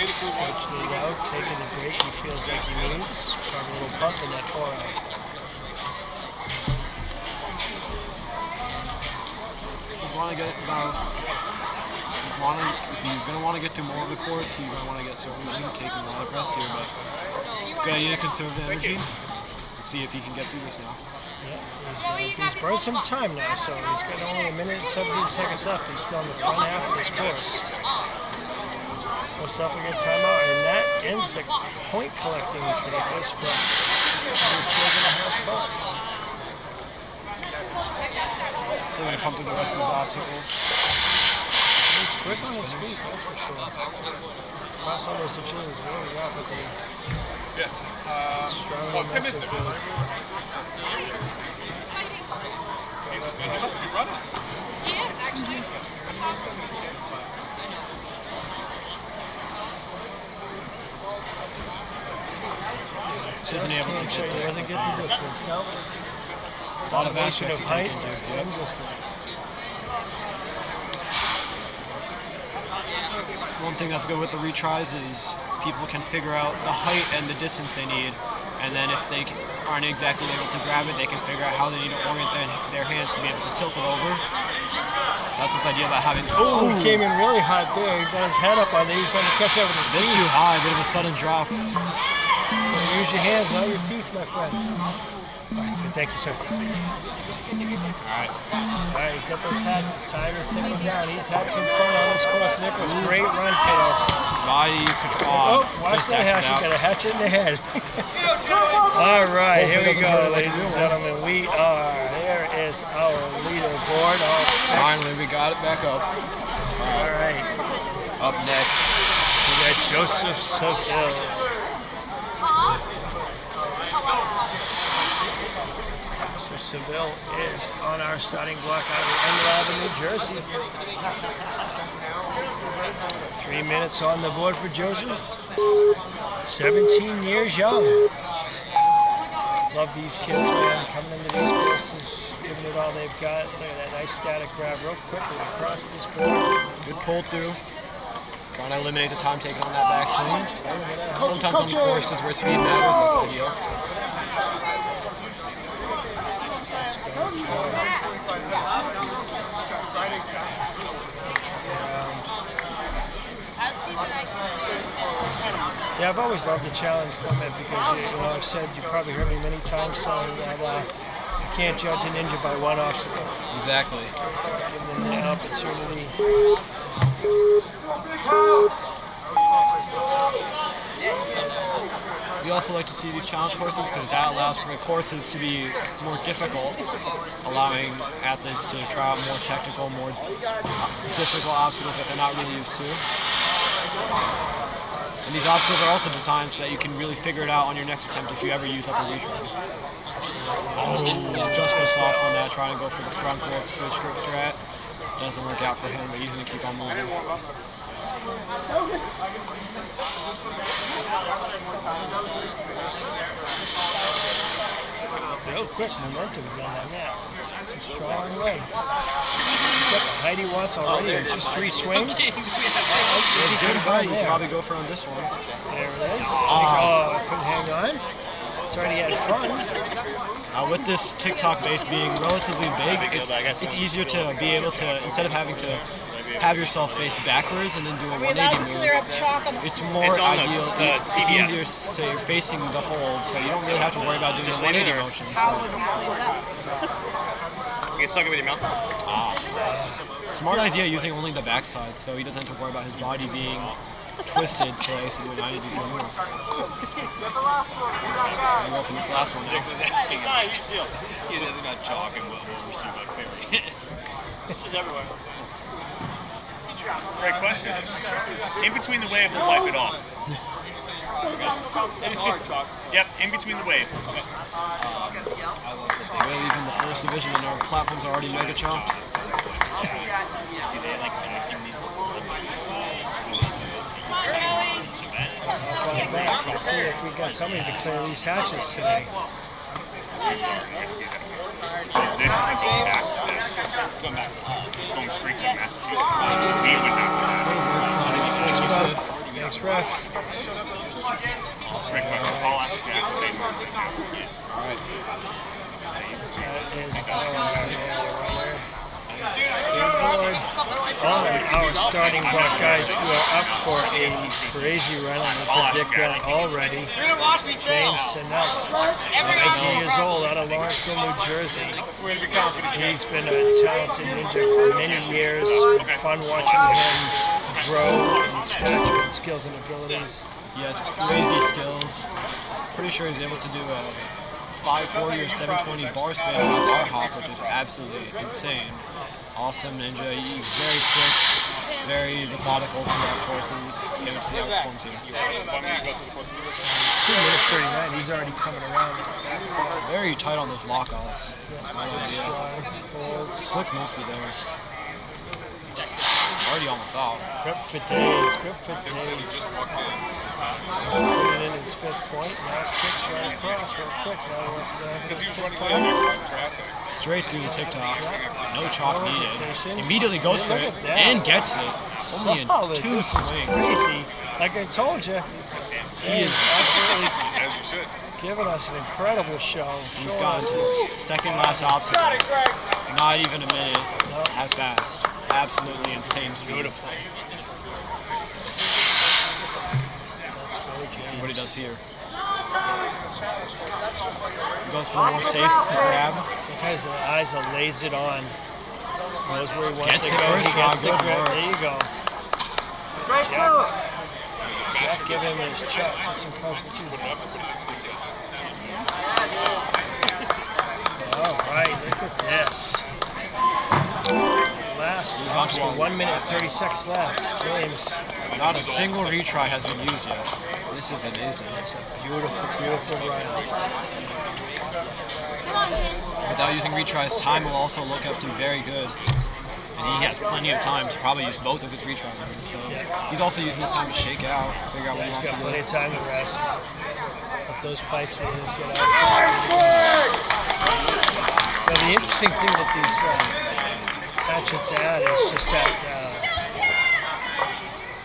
Stretching it out, taking the break he feels like he needs. Probably a little pump in that forearm.
If he's going to want to get through more of the course, he's going to want to get certain taking a lot of rest here, but it's a good idea to conserve the energy. Let's see if he can get through this now.
Yeah, he's burned some time now, so he's got only 1 minute and 17 seconds left. He's still in the front half of this course. Most definitely get timeout, and that ends the point collecting for Nicholas, but he's still going to have fun.
So we're going to come through the rest of those obstacles.
He's quick on his feet, that's for sure. Last one was the jeans, really rapidly.
Yeah.
Strong
Well, 10 minutes.
mental build.
He must be running.
He is, actually. That's awesome.
Just isn't able to
Can't show
get
you,
there.
doesn't get the distance, no.
A lot of aspects to take
height
into.
and distance.
One thing that's good with the retries is people can figure out the height and the distance they need, and then if they aren't exactly able to grab it, they can figure out how they need to orient their hands to be able to tilt it over. So that's what's ideal about having.
Oh, he came in really hot there. He got his head up on there. He was trying to catch up with his
A bit
teeth.
too high, a bit of a sudden drop.
Use your hands, not your teeth, my friend. All right, good. Thank you, sir.
Alright.
All right, he's got those hats. It's time to sit him down. He's had some fun on this course, Nicholas. Great run, kiddo.
Body control.
Oh, watch that hatchet. You got a hatchet in the head. All right, here we go, ladies and gentlemen. Here is our leaderboard. All fixed.
Finally, we got it back up.
All right.
Up next,
We got Joseph Seville. Joseph Seville is on our starting block out of New Jersey. 3 minutes on the board for Joseph. 17 years young. Love these kids, man. Coming into these courses, giving it all they've got. Look at that nice static grab real quickly across this board.
good pull through. Trying to eliminate the time taken on that backswing. Sometimes on courses where speed matters, that's ideal.
Yeah, I've always loved the challenge format because, I've said, you probably heard me many times saying that you can't judge a ninja by one obstacle.
Exactly.
Give them the opportunity.
We also like to see these challenge courses because that allows for the courses to be more difficult, allowing athletes to try out more technical, more difficult obstacles that they're not really used to. And these obstacles are also designed so that you can really figure it out on your next attempt if you ever use upper reach run. Oh, just missed off on that, trying to go for the front grip switch grip strat. Doesn't work out for him, but he's going to keep on moving.
Real quick momentum going on that. Some strong legs. Got the height he wants already in just 3 swings.
Good height, you can probably go for on this one.
There it is. Oh, couldn't hang on. It's already had fun.
With this TikTok base being relatively big, it's easier to be able to, instead of having to have yourself face backwards and then do a 180 move, it's more ideal, it's easier to you're facing the hold, so you don't really have to worry about doing a 180 motion. So.
You get stuck it with your mouth?
Smart idea using only the backside, so he doesn't have to worry about his body being twisted, so he has to do a 90 degree move. I'll go for this last one now.
He doesn't got chalk and what It's just everywhere. Great question. In between the wave, we'll wipe it off. It's hard, chalk. Yep, in between the wave. Okay.
Really, even the first division and our platforms are already mega chalked.
Do they like vacuum these?
I'll go back to see if we got somebody to clear these hatches today.
This isn't going back to this. It's going back to us. It's going straight to Massachusetts. We would not do that.
Thanks, ref.
Strict question. I'll ask Jack.
Alright.
That is our starting block guys who are up for a crazy run and we predict that already. James Sinella, 19 years old, out of Lawrenceville, New Jersey. He's been a talented ninja for many years. Fun watching him grow in stature and skills and abilities.
He has crazy skills. Pretty sure he's able to do a 540 or 720 bar span on a bar hop, which is absolutely insane. Awesome ninja. He's very quick, very methodical throughout courses. Can't see how he performs here.
2 minutes 39. He's already coming around.
Very tight on those lock-offs.
Strong holds.
Quick mostly there. Already almost off.
Grip for days. Grip for days. Putting in his 5th point. Now 6 right across real quick. Now he wants to go after his 5th point.
Straight through the TikTok. No chalk needed. Immediately goes for it and gets it. Only in
Solid.
2 swings.
Crazy. Like I told you, He is absolutely
As you should.
giving us an incredible show.
He's
Showing
got
us
his second last obstacle. Not even a minute.
No.
Has passed. Absolutely insane speed.
beautiful.
Let's see what he does here. He goes for the more safe grab.
Because the eyes are lasered on. Knows where he wants
Gets
to
it
go.
first
He
try,
gets the
good
grab.
work.
There you go. Jack give him his chuck. That's encouragement too. All right, look at this. Last obstacle, 1 minute 30 seconds left. James.
Not a single retry has been used yet. This is amazing.
It's a beautiful, beautiful run.
Without using retries, time will also look up to very good. And he has plenty of time to probably use both of his retry runs. So he's also using this time to shake out, figure out what he
He's
wants
got
to
plenty
do.
of time to rest. Put those pipes in. He's got out. Now the interesting thing that these hatchets add is just that.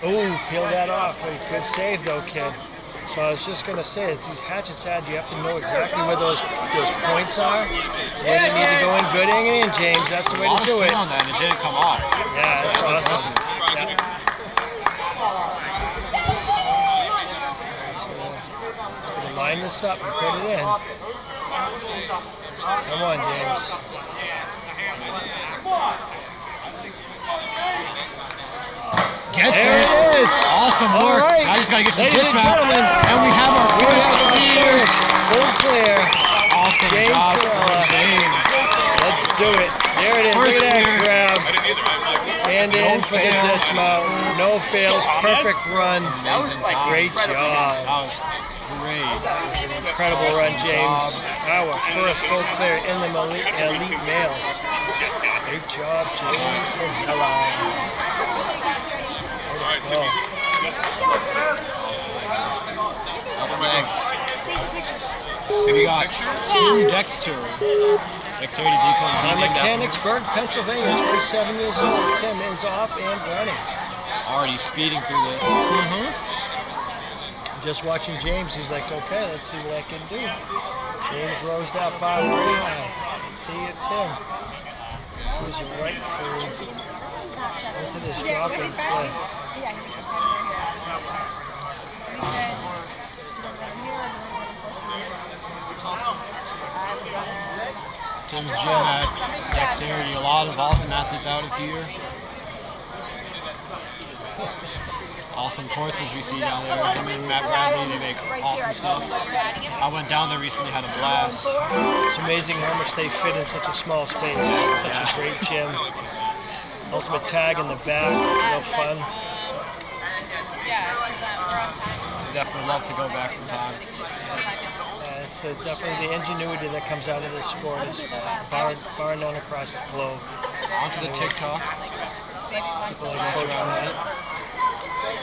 Peel that off. Good save though, kid. So I was just gonna say, it's these hatchets add. You have to know exactly where those points are, where they need to go in. Good hanging in, James. That's the way to do it.
On that, and it didn't come off.
Yeah, that's awesome.
Impressive.
Yeah. Just gonna line this up and put it in. Come on, James.
Gets
There
it.
it is.
Awesome
All
work.
right.
Now you just gotta get to the
Ladies and
dismount.
gentlemen,
And we have our
we
first
have our
clear.
first full clear.
Awesome
James
job
Sorella.
from James.
Let's do it. There it is.
First
Look at that
clear.
grab.
I didn't either. I was like,
And in for the
fails.
dismount. No fails. Perfect run.
Amazing time.
Great
That
job.
was great.
Incredible run, James. Our first full clear in the elite males. Great job, James Sorella. Oh.
Up next, we got Tim Dexter. Dexterity decline.
On Mechanicsburg, Pennsylvania, 27 years old. Tim is off and running.
Already speeding through this.
Just watching James, he's like, okay, let's see what I can do. James rose that bar very high. Let's see it, Tim. Who's right through into this dropping cliff.
Yeah, he was just standing right here. So he said,
Tim's gym at Dexterity. A lot of awesome athletes out of here. Awesome courses we see down there. Him and Matt Bradley, they make awesome stuff. I went down there recently, had a blast.
It's amazing how much they fit in such a small space. Such a great gym. Ultimate tag in the back, real fun.
Definitely love to go back sometime.
It's definitely the ingenuity that comes out of this sport. It's bar none across the globe.
Onto the TikTok.
People like Coach Matt.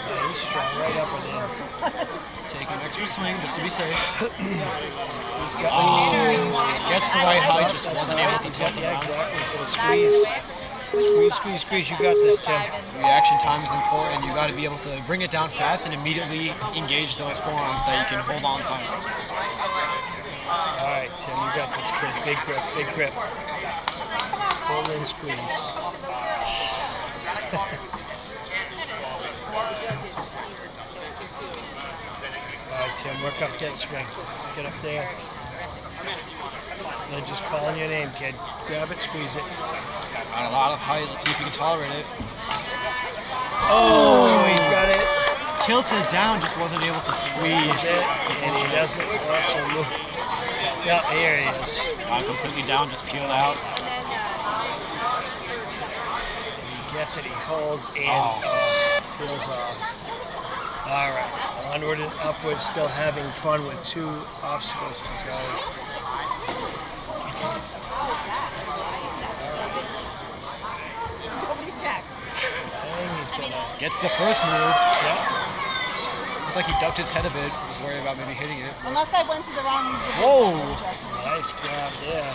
Yeah, he's strong, right up and in.
Take an extra swing just to be safe.
He's got
Gets the right height, just wasn't able to tilt it
Yeah,
around.
exactly. He's gonna squeeze. Squeeze, squeeze, squeeze. You got this, Tim.
Reaction time is important. You got to be able to bring it down fast and immediately engage those forearms so you can hold on tight.
All right, Tim, you got this, kid. Big grip, big grip. Pull and squeeze. All right, Tim, work up that swing. Get up there. They're just calling your name, kid. Grab it, squeeze it.
Got a lot of height. Let's see if you can tolerate it.
Oh, he got it.
Tilts it down, just wasn't able to squeeze.
That's it. And he doesn't also move. Yeah, here he is.
Completely down, just peeled out.
He gets it, he holds, and peels off. All right, onward and upward, still having fun with 2 obstacles to go.
Nobody checks.
And he's gonna,
Gets the first move.
yeah.
Looked like he ducked his head a bit. Was worried about maybe hitting it.
Unless I went to the wrong division.
Whoa!
Nice grab there.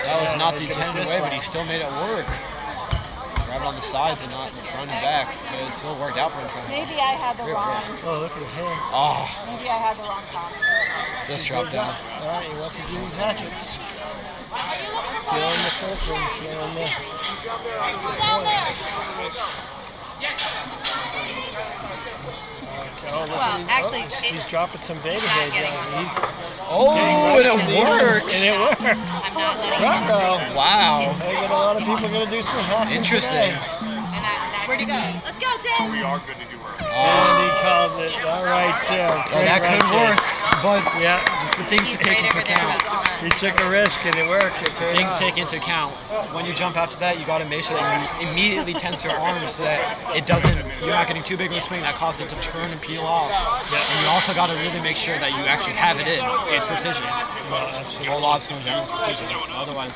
That was
Yeah,
not the
he's gonna
intended way, but he
dismount.
still made it work. Grabbing on the sides and not front and back. But it still worked out for him somehow.
Maybe I had the wrong.
Oh, look at him.
Oh,
Maybe I had the wrong comp.
just dropped down.
All right, he wants to do his hatchets. Feeling the fulcrum, feeling the... Oh, look
Well,
at him.
actually,
He's dropping some beta
not
head
getting
down. He's
Oh, and it works.
And it works.
I'm not letting
Rucko.
Wow.
I got a lot of people going to do some hacking
Interesting.
today.
Where'd he go? Let's go, Tim.
We are good to do early.
And he calls it. All right, Tim.
Well, that could work, but
Yeah,
the things to
He's
take
right
into
over there about
account.
to run.
he took a risk and it worked. It paid
Things
off.
to take into account. When you jump out to that, you got to make sure that you immediately tense your arms so that it doesn't. You're not getting too big of a swing that causes it to turn and peel off. And you also got to really make sure that you actually have it in. It's precision.
Well, absolutely.
Well, lots of general precision. Otherwise,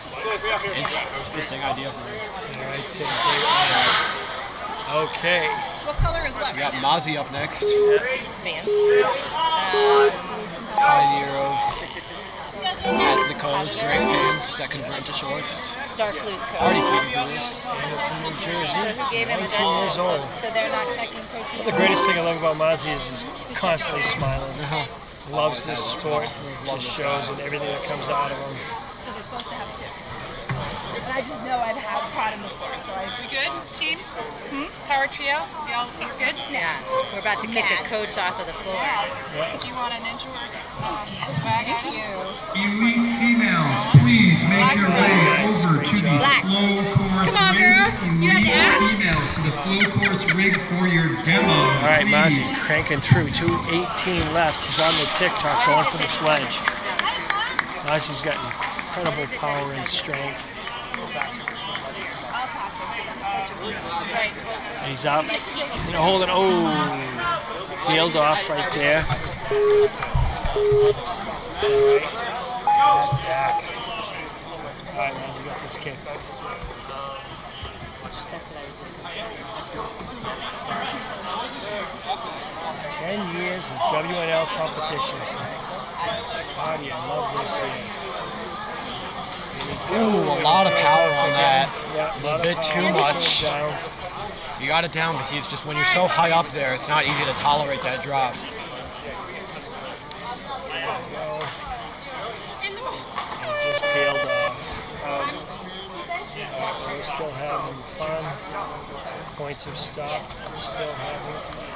interesting idea for me.
All right, Tim. Great run. Okay.
What color is what?
We got Mozzie up next.
Vans.
Pioneer of At the Codes, great pants that convert to shorts.
Dark blues
Already
coat.
speaking to this.
From New Jersey,
Who gave him
19 years old.
So they're not checking protein.
The greatest thing I love about Mozzie is he's constantly smiling.
Uh-huh.
Loves this sport. Just shows and everything that comes out of him.
So they're supposed to have two. And I just know I've had caught him before, so I.
We good, team? Power trio? Y'all good?
Yeah, we're about to kick a coach off of the floor.
Do you want a ninja horse? Swag out of you.
Elite females, please make your way over to the
Black.
flow course
Come on,
rig.
girl. You had to
Elite
ask.
females to the flow course rig for your demo.
All right,
please.
Mozzie cranking through. 2:18 left. He's on the TikTok going for the sledge. Mozzie's got incredible power and strength.
I'll talk to him.
Right.
And he's up. And holding. Oh, peeled off right there. Back. All right, Mozzie, got this kick.
That's what I was just going to say.
10 years of WNL competition. Hardy, I love this here.
Ooh, a lot of power on that.
Yeah,
A little bit too much.
Down.
You got it down, but he's just, when you're so high up there, it's not easy to tolerate that drop.
Just peeled off. We're still having fun. Points have stopped. Still having fun.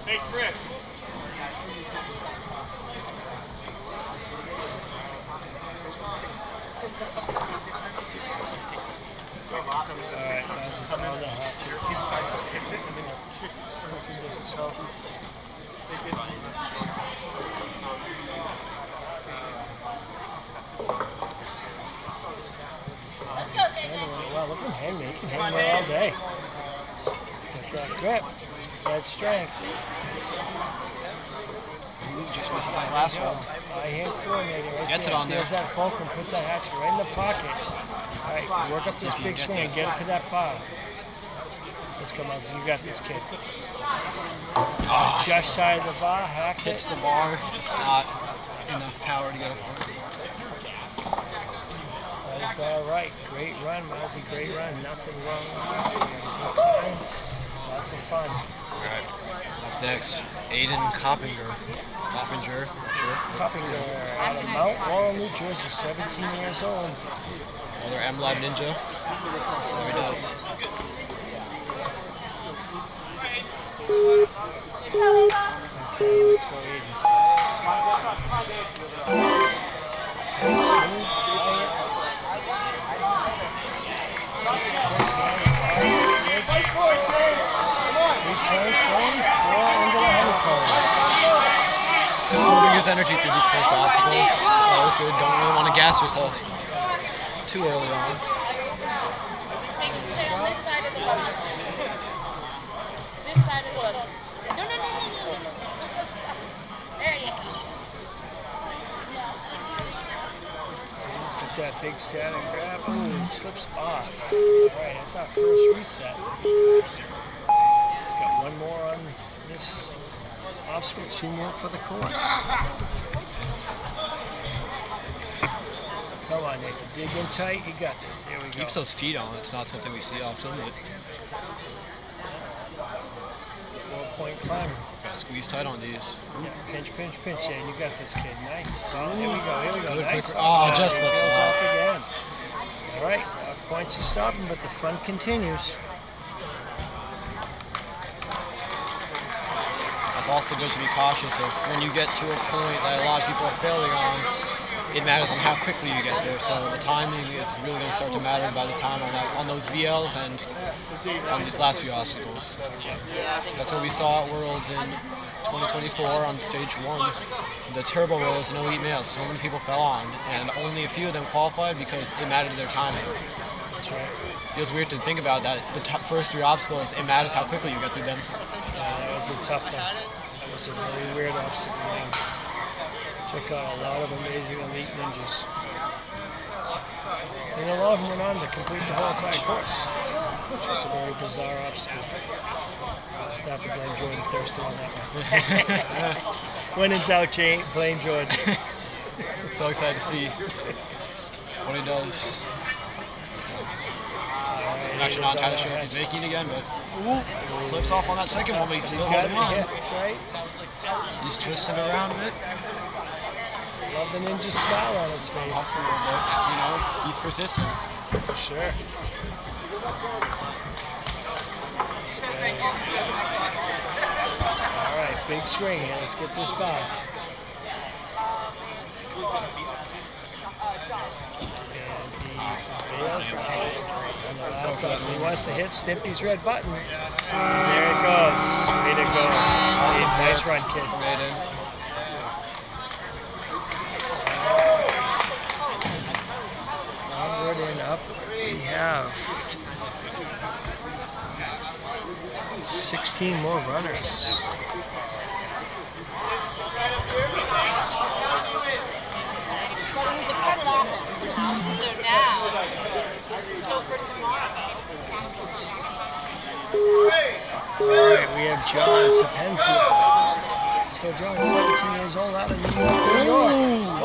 Hey, Chris.
Alright, Mozzie's on the hatchet. Wow, look at him. He can hang there all day. He's got that grip. He's got that strength.
Just missed that last one.
Eye hand coordinating right
Gets
there.
it on
Feels
there.
that fulcrum, puts that hatchet right in the pocket. All right, work up this big swing and get it to that bar. Let's go, Mozzie. You got this kid. Just shy of the bar, hacks
Hits
it.
the bar, just not enough power to get up.
That is all right. Great run, Mozzie. Great run. Nothing wrong with it. Good time. Lots of fun.
Up next, Aiden Coppinger. Coppinger, not sure.
Coppinger out of Mount Laurel, New Jersey, 17 years old.
Another M-Lab Ninja. That's how he does.
Okay, let's go, Aiden.
Conserving his energy through these first obstacles. Always good. Don't really want to gas yourself too early on.
Just make it stay on this side of the bus. This side of the bus. No. There you go.
He's got that big static grab. Ooh, it slips off. Alright, that's our first reset. He's got one more on this obstacle, two more for the course. Come on, on, Nate. Dig in tight. You got this. Here we go.
Keeps those feet on. It's not something we see often, but
4-point climber.
gotta squeeze tight on these.
Yeah, pinch, pinch, pinch. Yeah, you got this, kid. Nice. Here we go. Here we go.
Good,
Nice.
quick. Oh, just
it
lifts
goes
him
off
up.
again. All right. Points are stopping, but the fun continues.
It's also good to be cautious of when you get to a point that a lot of people are failing on. It matters on how quickly you get there. So the timing is really going to start to matter by the time on those VLs and on these last few obstacles. That's what we saw at Worlds in 2024 on stage 1. The turbo rolls and elite males. So many people fell on, and only a few of them qualified because it mattered to their timing.
That's right.
Feels weird to think about that. The first 3 obstacles, it matters how quickly you get through them.
Yeah, that was a tough one. That was a really weird obstacle game. Took out a lot of amazing elite ninjas. And a lot of them went on to complete the whole entire course, which is a very bizarre obstacle. I have to blame Jordan Thurston on that one. When in doubt, Jane, blame Jordan.
So excited to see what he does. I'm actually not entirely sure if he's making it again, but slips off on that second one, but he's still holding on.
That's right.
He's twisting around a bit.
Love the ninja smile on his face.
But, he's persistent.
For sure. All right, big swing here. Let's get this by. And he bails out on the last option. He wants to hit Stimpy's red button. And there it goes. Way to go.
Awesome.
Nice run, kid.
Maiden.
Onward and up we have 16 more runners. All right, we have John Sapenzia. So John, 17 years old, out of New York.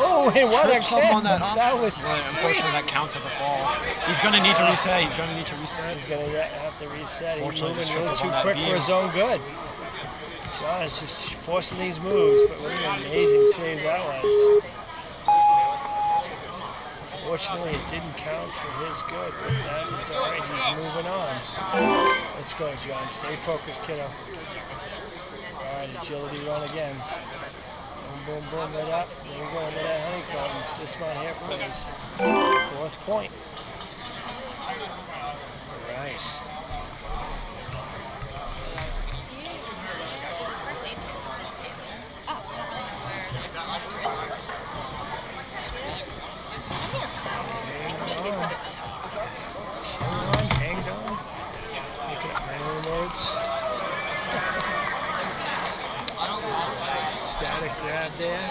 Oh, and what a
Trips up
kick.
on that
That was
unfortunately, that counts as a fall. He's going to need to reset. He's going to need to reset.
He's going to have to reset. He's
Fortunately,
moving
just
a little
tripped
too
on that
quick
beam.
for his own good. John is just forcing these moves, but what an amazing save that was. Fortunately, it didn't count for his good, but that is all right. He's moving on. Let's go, John. Stay focused, kiddo. All right, agility run again. Boom, boom, boom, right up. There we go, into that honeycomb. Dismount here, please. 4th point. All right. Hang on. Making up my own words. Static grab there.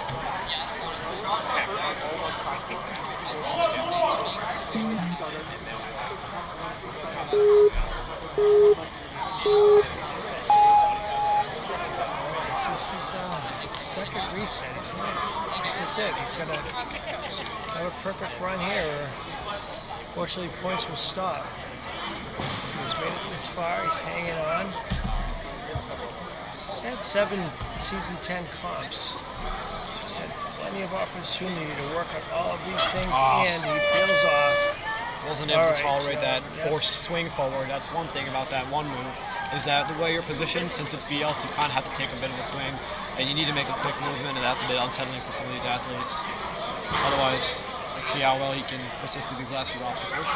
This is his second reset, isn't it? This is it. He's got to have a perfect run here. Fortunately, points will stop. He's made it this far. He's hanging on. He's had 7 season 10 comps. He's had plenty of opportunity to work on all of these things, and he peels off.
Wasn't able to tolerate that forced swing forward. That's one thing about that one move, is that the way you're positioned, since it's BLs, you kind of have to take a bit of a swing, and you need to make a quick movement, and that's a bit unsettling for some of these athletes. Otherwise, let's see how well he can persist through these last few obstacles.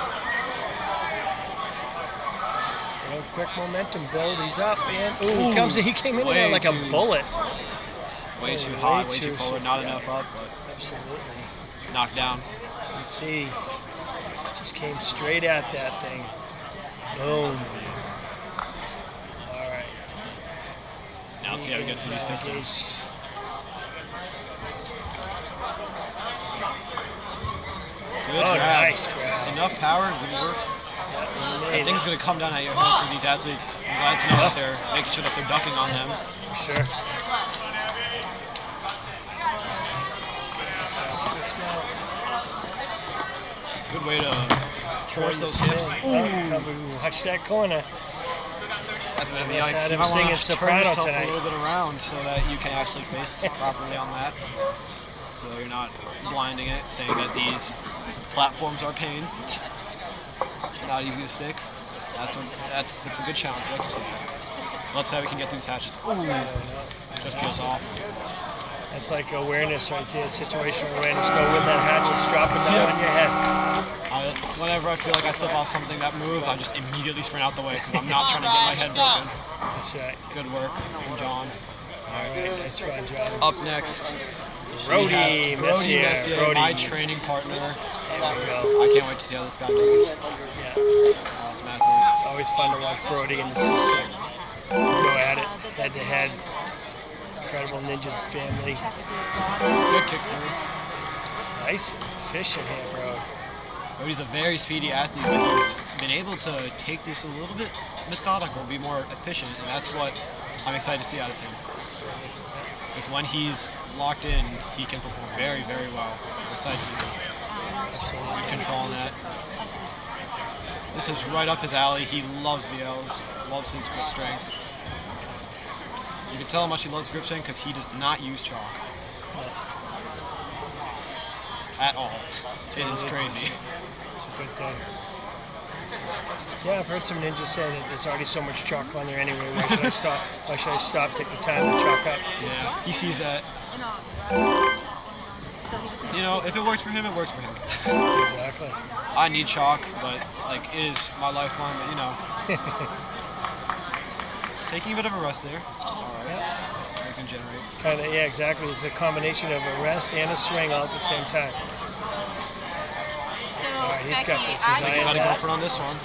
Real quick momentum build. He's up, and he comes in. He came in there like a bullet.
Way too hot, way too forward, not enough up, but
absolutely
knocked down.
You see, just came straight at that thing. Boom. All right.
Now see how he gets to these pistons. Good grab.
Nice grab.
Enough power, good work. That thing's going to come down at your head, so these athletes, I'm glad to know that they're making sure that they're ducking on them.
For sure.
Good way to force those hips.
Watch that corner.
That's going to be
Let's
yikes.
have
You
him
might
singing
want to turn
soprano
yourself
tonight.
a little bit around so that you can actually face properly on that. So you're not blinding it, saying that these platforms are pain. Not easy to stick. It's a good challenge. I like to see that. Let's see how we can get through these hatchets. Ooh, just peels off.
That's like awareness right there, situational awareness. Go with that hatchet, drop it down on your head.
Whenever I feel like I slip off something that moves, I just immediately sprint out the way because I'm not trying to get my head broken.
That's right.
Good work from John.
All right, nice run, John.
Up next,
Brody
Messier, my training partner.
There we go.
I can't wait to see how this guy does.
Yeah.
Awesome athlete.
It's always fun to watch Brody and the sister go at it, head to head. Incredible ninja family.
Good kick through.
Nice efficient here, bro.
Brody's a very speedy athlete, but he's been able to take this a little bit methodical, be more efficient, and that's what I'm excited to see out of him. Because when he's locked in, he can perform very, very well. We're excited to see this.
Absolutely.
Good control on that. This is right up his alley. He loves BLs, loves his grip strength. You can tell how much he loves grip strength because he does not use chalk. At all. It is crazy.
It's a good thing. Yeah, I've heard some ninjas say that there's already so much chalk on there anyway. Why should I stop? Why should I stop? Take the time to chalk up.
Yeah, he sees that. You know, if it works for him, it works for him.
Exactly.
I need chalk, but like it is my lifeline. But you know, taking a bit of a rest there. All right.
Yeah.
I can generate.
Kind of, yeah, exactly. It's a combination of a rest and a swing all at the same time. All right, he's got this.
I think you got to go for it on this one.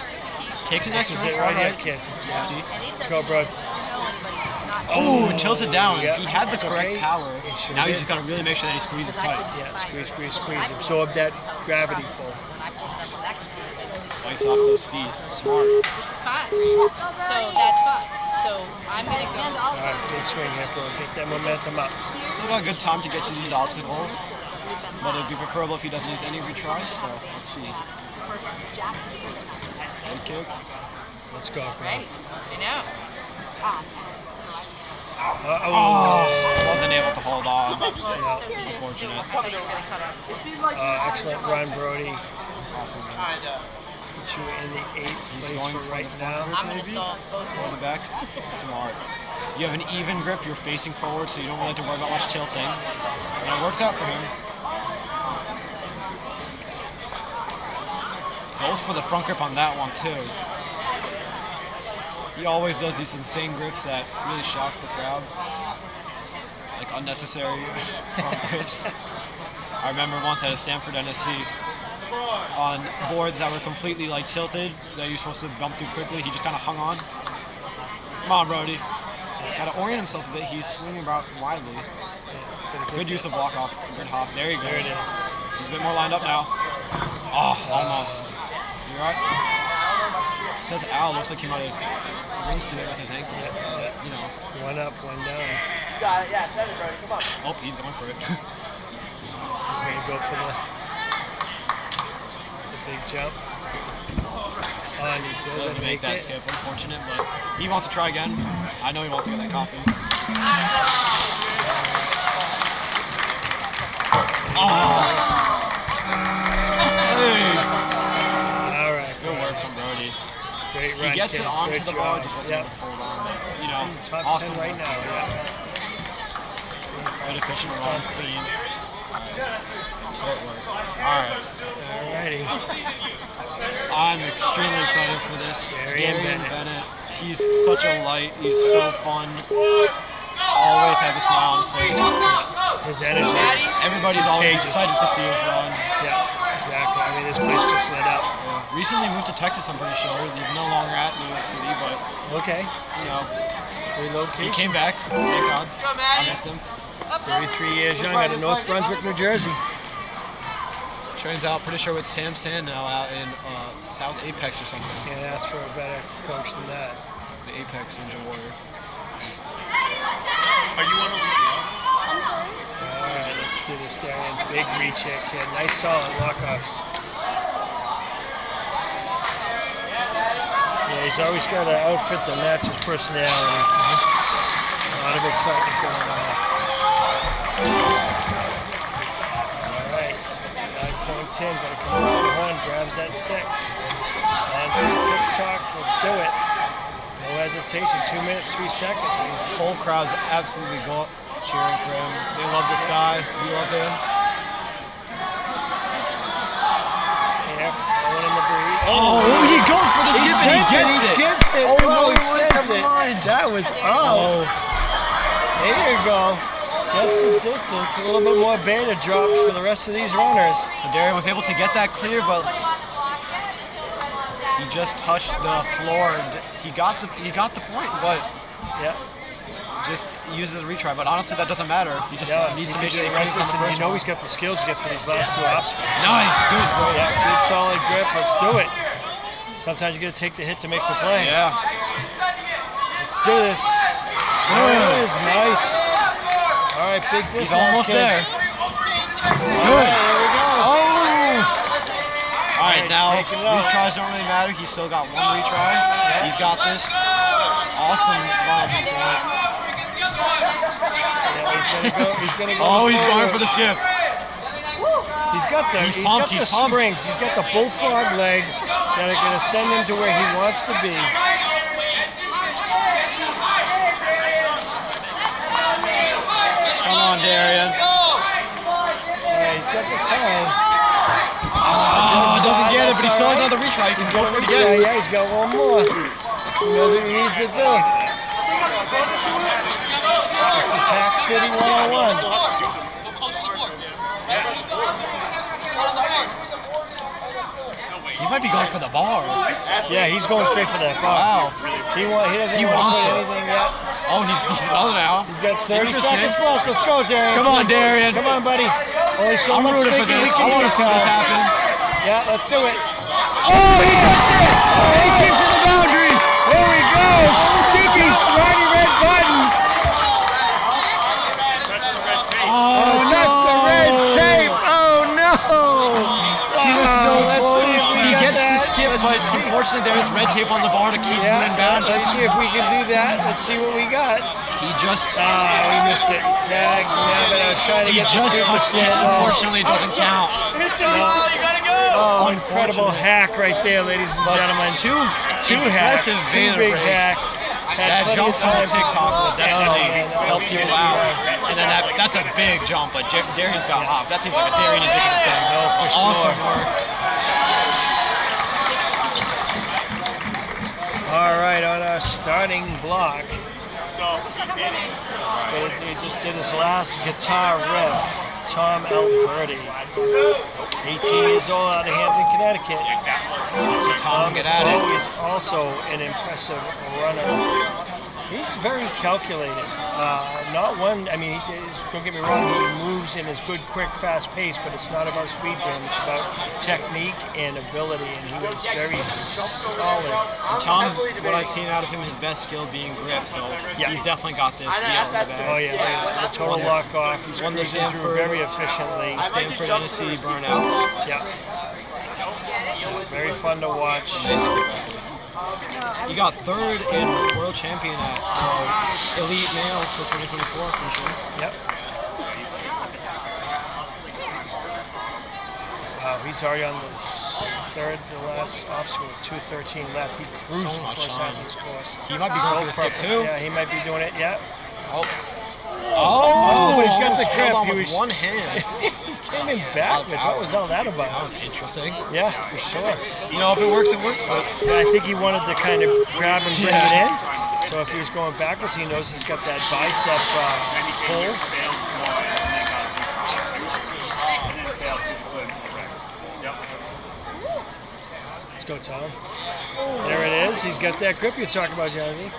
Takes an
This
extra.
is it right here, kid.
Safety.
Let's go, bro.
Oh, tilts it down.
Yep.
He had the correct
Okay.
power.
Sure
Now he's
did.
just got to really make sure that he squeezes tight.
Yeah, squeeze, squeeze, squeeze. Absorb that gravity pull.
Slice off those feet. Smart.
Which is fine. So that's fine. So I'm gonna go.
All right, big swing here, bro. Get that momentum up.
Still got good time to get to these obstacles, but it'd be preferable if he doesn't use any retries. So let's see. Head kick.
Let's go, bro.
Right. I know.
Wasn't able to hold on.
Yeah.
Unfortunate.
Excellent run, Brody.
Awesome.
Put you in the 8th
He's
place
going
for
for
right
the front
now.
grip,
I'm gonna
maybe?
solve both.
Hold it back. Smart. You have an even grip. You're facing forward, so you don't really have to worry about much tilting. And it works out for him. Goes for the front grip on that one too. He always does these insane grips that really shock the crowd. Like unnecessary front grips. I remember once at a Stanford NSC on boards that were completely like tilted that you're supposed to bump through quickly, he just kind of hung on. Come on, Brody. Got to orient himself a bit. He's swinging about widely. Good use of block off. Good hop. There he goes.
There it is.
He's a bit more lined up now. Oh, almost. You right? Says Al. Looks like he might have rinsed him with his ankle.
Yeah.
You know.
One up, one down.
You got it, yeah, 7, Brody, come on.
Oh, he's going for it.
He's going to go for the big jump. And he
Doesn't make that skip. Unfortunate, but he wants to try again. I know he wants to get that coffee. Oh! Hey!
All right.
Good work from Brody.
Great run,
He gets
kid.
it onto
Good
the bar,
job.
just wasn't
Yep.
able to hold on. You know,
Top
awesome
10 right
work.
now. Yeah.
Very efficient run, clean. Great work. Alright.
Alrighty.
I'm extremely excited for this.
Darian
Bennett. He's such a light. He's so fun. Always has a smile on his face.
His energy is
Everybody's always
contagious.
excited to see his run.
Yeah, exactly. I mean, this place just lit up.
Recently moved to Texas, I'm pretty sure. He's no longer at New York City, but
Okay.
you know,
Relocation.
he came back. Thank God. I missed him.
33 years young out of North Brunswick, New Jersey.
Trains out, pretty sure with Sam Sand now out in South Apex or something.
Can't ask for a better coach than that.
The Apex Ninja Warrior.
Are you on a
All right, let's do this, Darian. Big recheck, kid. Nice solid walk-offs. He's always got an outfit that matches personality. A lot of excitement going on. All right, 5 points in, gotta come around the horn, grabs that 6th. And tick-tock, let's do it. No hesitation, 2 minutes, 3 seconds.
The whole crowd's absolutely cheering for him. They love this guy. We love him.
Yeah, throwing in the breeze.
Oh, he goes for the skip and he gets it.
Oh, no,
he sends it.
That was, there you go. Just the distance, a little bit more beta drops for the rest of these runners.
So Darian was able to get that clear, but he just touched the floor. And he got the point, but just uses a retry. But honestly, that doesn't matter. He just needs to make sure he runs this.
And you know he's got the skills to get through these last 2 obstacles.
Nice, good.
Yeah, good solid grip. Let's do it. Sometimes you got to take the hit to make the play.
Yeah.
Let's do this. There it is. Nice. All right, big dismount.
He's almost there. Good.
There we go.
All right, now retries don't really matter. He's still got 1 retry. He's got this. Austin,
He's gonna go.
Oh, he's going for the skip.
He's got the springs. He's got the bullfrog legs that are going to send him to where he wants to be.
Come on, Darian.
He's got the time.
Oh, doesn't get it, but he still has another retry. He can go for it again.
Yeah, he's got 1 more. He knows what he needs to do. This is Hack City 101.
He might be going for the bar.
Yeah, he's going straight for that bar.
Wow.
He doesn't want to put anything yet.
Oh, he's now.
He's got 30 seconds left. Let's go, Darian.
Come on, Darian.
Come on, buddy. Only so much
rooting for this. I want to see this happen.
Yeah, let's do it.
Oh, he gets it! He keeps to the boundaries.
There we go. Sticky, shiny red button.
Oh,
touch the red tape. Oh, no.
He was so close. He gets
that.
to skip, but unfortunately there's red tape on the bar to keep him in boundaries.
Let's see if we can do that. Let's see what we got.
He just...
we missed it. Yeah, but I was trying to
He
get
just touched it. Unfortunately, it doesn't count.
You gotta go!
Oh, incredible hack right there, ladies and gentlemen.
Two
hacks.
impressive
Two
beta
big
breaks.
hacks.
That jump from TikTok will definitely help people out. And then that's a big jump, but Darian's got hops. That seems like a Darian indicative thing.
No, for sure.
Awesome work.
All right, on our starting block. He just did his last guitar riff. Tom Alberti, 18 years old, out of Hampton, Connecticut. Tom is always also an impressive runner. He's very calculated. Not one, I mean, don't get me wrong, he moves in his good, quick, fast pace, but it's not about speed for him. It's about technique and ability, and he was very solid.
And Tom, what I've seen out of him, his best skill being grip, so he's definitely got this.
Oh yeah, the total lock off. He's
won the
cruising through very efficiently.
Stanford NSC burnout.
Yeah. Very fun to watch.
He got 3rd in world champion at Elite Male for 2024, for sure.
Yep. Wow, he's already on the 3rd to last obstacle with 2:13 left. He cruised
So much
close
time.
out this course.
He might be going for the skip too.
Yeah, he might be doing it. Yeah.
Oh,
he's got the grip.
On
He
with
was
one hand.
came in backwards. What was all that about?
That was interesting.
Yeah, for sure.
You know, if it works, it works. But
yeah, I think he wanted to kind of grab and bring it in. So if he was going backwards, he knows he's got that bicep pull. Let's go, Tom. There it is. He's got that grip you're talking about, Johnny.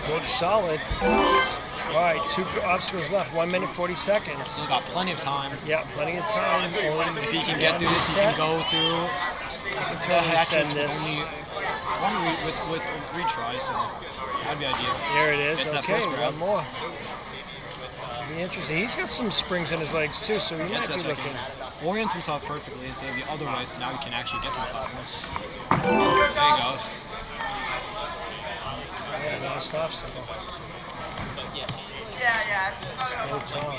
Good, solid. All right, 2 obstacles left. 1 minute 40 seconds.
He's got plenty of time.
Yeah, plenty of time.
If he can get through this, he can go through.
He can totally send this.
Only with retries, so that'd be ideal.
There it is.
Gets
Okay,
that
one more. Be interesting. He's got some springs in his legs too, so he might be looking.
Orients himself perfectly instead of the other way, so now he can actually get to the platform. There he goes.
obstacle.
Yeah.
No Tom.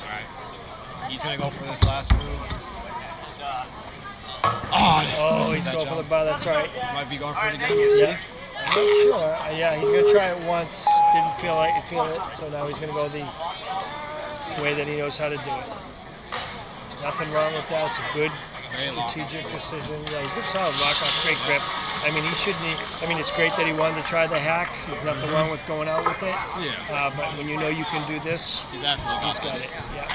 Alright. He's gonna go for this last move.
Oh,
misses
he's
that
going for
jump.
the bar. That's right.
Might be going for it again. We'll see.
Yeah. I'm not sure. Yeah, he's gonna try it once. Didn't feel it. So now he's gonna go the way that he knows how to do it. Nothing wrong with that. It's a good strategic decision. Yeah, he's got solid lock off, great grip. I mean, he shouldn't. I mean, it's great that he wanted to try the hack. There's nothing wrong with going out with it.
Yeah.
But when you know you can do this,
He's absolutely
got it. Yeah.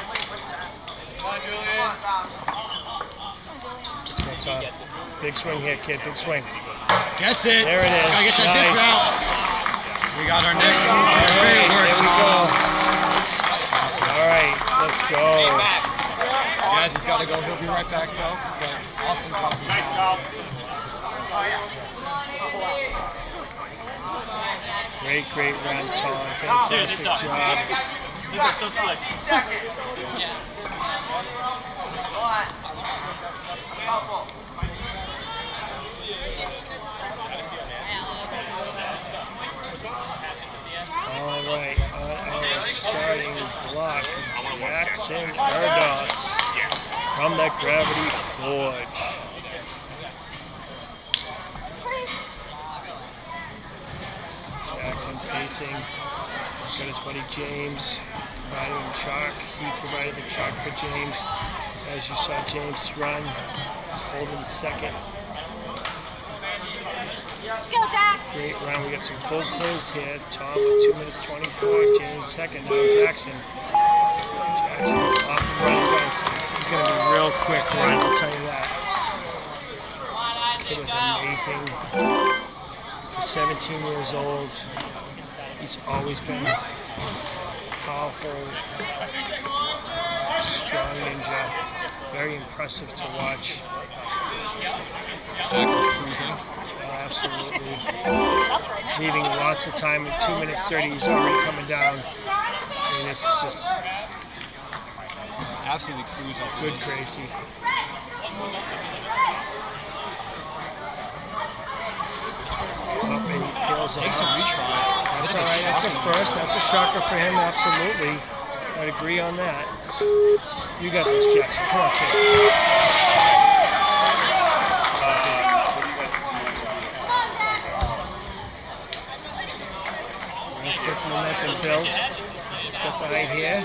Come on, Julian.
Let's go, Tom. Big swing here, kid. Big swing.
Gets it.
There it is.
Gotta get that
Nice.
disc route. We got our next move.
All right,
Great work,
there we go.
Tom.
All right, let's go.
Jazz has got to go. He'll be right back, though. But awesome job. Nice job.
Great run, Tom. Fantastic job.
These are so slick.
All right, on our starting block, Jackson Erdos from the Gravity Forge. Jackson pacing. Got his buddy James providing him chalk. He provided the chalk for James. As you saw James run, holding second.
Let's go, Jack.
Great run. We got some full close here. Tom with 2 minutes 24. James second. Now Jackson. Jackson is off and running, guys. This is going to be a real quick run, I'll tell you that. This kid is amazing. For 17 years old, he's always been powerful, strong ninja. Very impressive to watch.
Jackson's cruising.
Absolutely. Leaving lots of time at 2 minutes 30. He's already coming down. I mean, it's just
Absolutely cruising.
good crazy. Up and he peels
Takes a
off.
retry.
That's all right. That's a first. That's a shocker for him. Absolutely. I'd agree on that. You got this, Jackson. Come on, kid. Quick momentum build. He's got the height here.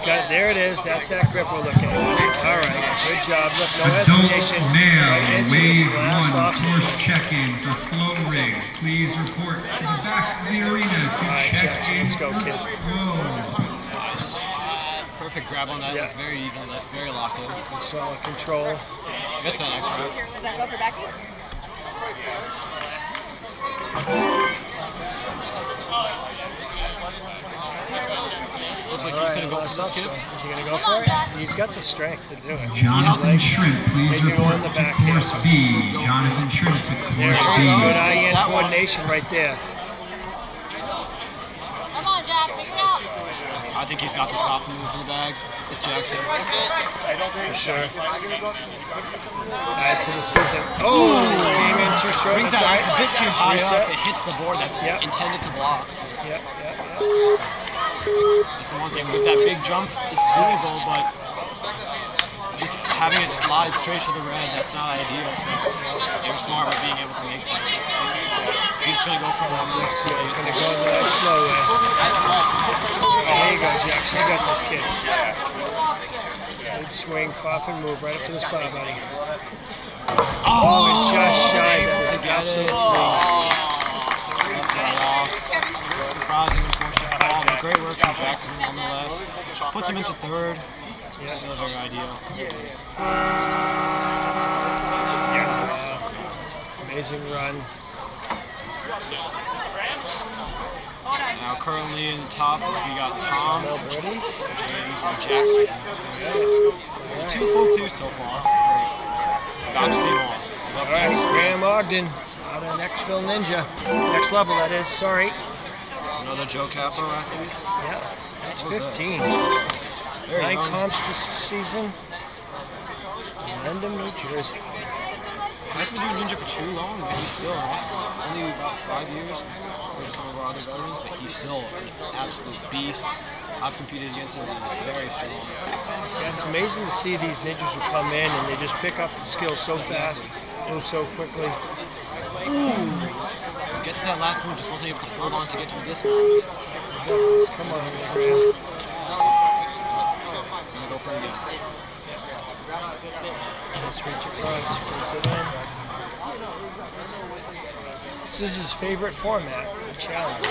Got it. There it is. That's that grip we're looking at. All right. Good job. Look, no hesitation.
Now,
Right into
wave
this last
1
obstacle.
course check-in for flow rig. Please report to the back of the arena to
All right,
check
Jackson.
in
Let's go,
for
kid.
flow.
Nice. Perfect grab on that.
Yeah.
Looked very even. Very locked in.
Solid control.
Missed that next round.
Does that go for backy?
Looks like he's going to go for the skip.
Is he going to go for it? He's got the strength to do it.
Jonathan Shrimp, please
He's
report
going the
to
back
course
here.
B. Jonathan Shrimp to
There
course
it is.
B.
Good eye-in
That one.
coordination right there.
Come on, Jack. Figure it out.
I think he's got this coffin move in the bag. It's Jackson.
For sure. Add to the season. Oh, came in too short.
Brings
That's
that
all
axe a
right.
bit too high
Reset.
up. It hits the board that's
Yep.
intended to block.
Yep.
That's the one thing. With that big jump, it's doable, but just having it slide straight to the red, that's not ideal. So they were smart with being able to make that. He's just going to go for one more.
So he's going to go the nice slow way. There you go, Jackson. You got this kid. Good swing, coffin move right up to the spot, buddy. Oh, and just shy. That is absolutely.
Surprising, unfortunate fall, but great work from Jackson nonetheless. Puts him into third. Still very ideal.
Amazing run.
Now currently in the top, we got Tom,
Birdie.
James, and Jackson. 2 full twos so far. About to see more.
All right, Graham Ogden out of Nextville Ninja. Next level, that is. Sorry.
Another Joe Capo athlete.
Yeah, that's
What was
15.
Very
9
young.
comps this season. Wyndham, New Jersey.
hasn't been doing ninja for too long, but he's still only about 5 years compared to some of our other veterans, but he's still an absolute beast. I've competed against him, and he's very strong.
Yeah, it's amazing to see these ninjas who come in and they just pick up the skills so fast, move so quickly.
Ooh! Gets to that last move, just wasn't able to hold on to get to the dismount.
Come on, Graham.
He's gonna go for it again.
Let's reach across, brings it in. This is his favorite format, the challenge.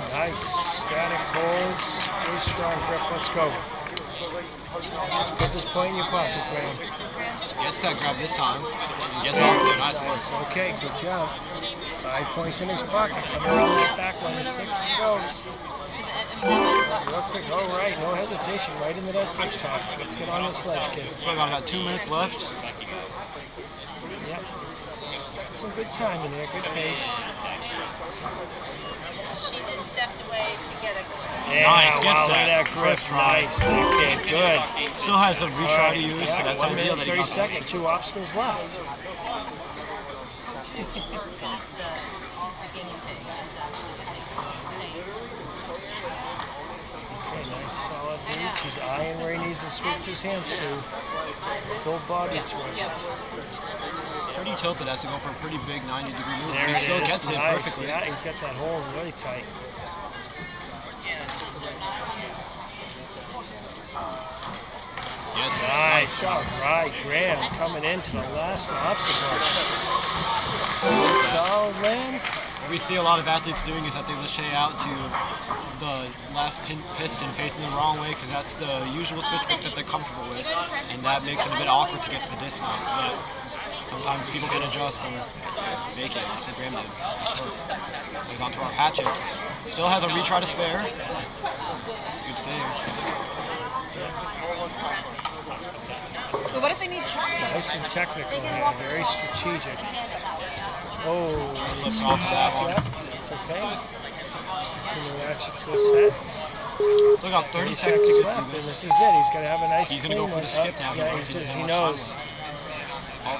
Nice, static holds, really strong grip, let's go. Let's put this point in your pocket, Graham.
Gets that grab this time, and gets off there, nice one.
Okay, good job. 5 points in his pocket, coming around that back line, 6 goes. Real quick, all right, no hesitation, right into that 6 top. Let's get on the sledge, kid.
We've got about 2 minutes left.
Yep. Some good time in there, good pace.
She just stepped away to get a
Yeah,
nice, gets
wow,
that.
that grip,
First try.
nice. Okay, good.
Still has a retry to use,
Yeah,
so that's
1
ideal
minute,
that he
30
got that.
seconds, 2 obstacles left.
He's the guinea pig. She's a big snake.
Okay, nice solid reach. He's eyeing where he needs to switch his hands to. Full body twist.
Pretty tilted, has to go for a pretty big 90-degree move.
There
He
it
still
is.
gets it
Nice.
perfectly.
Yeah, he's got that hold really tight.
Gets it.
Nice. All right, Graham coming into the last obstacle. Solid land.
What we see a lot of athletes doing is that they lachey out to the last piston facing the wrong way because that's the usual switch grip that they're comfortable with, and that makes it a bit awkward to get to the dismount. But sometimes people can adjust and make it. That's what Graham did. Goes onto our hatchets. Still has a retry to spare. Good save.
But what if they need chocolate?
Nice and technical here, very strategic. Oh,
Just slips off that one.
It's okay. 2 ratchets this set.
Still got 30 seconds to get
left,
through
and
this.
this is it. He's going to have a nice
He's going to go for the skip now.
Yeah, he knows.
Oh.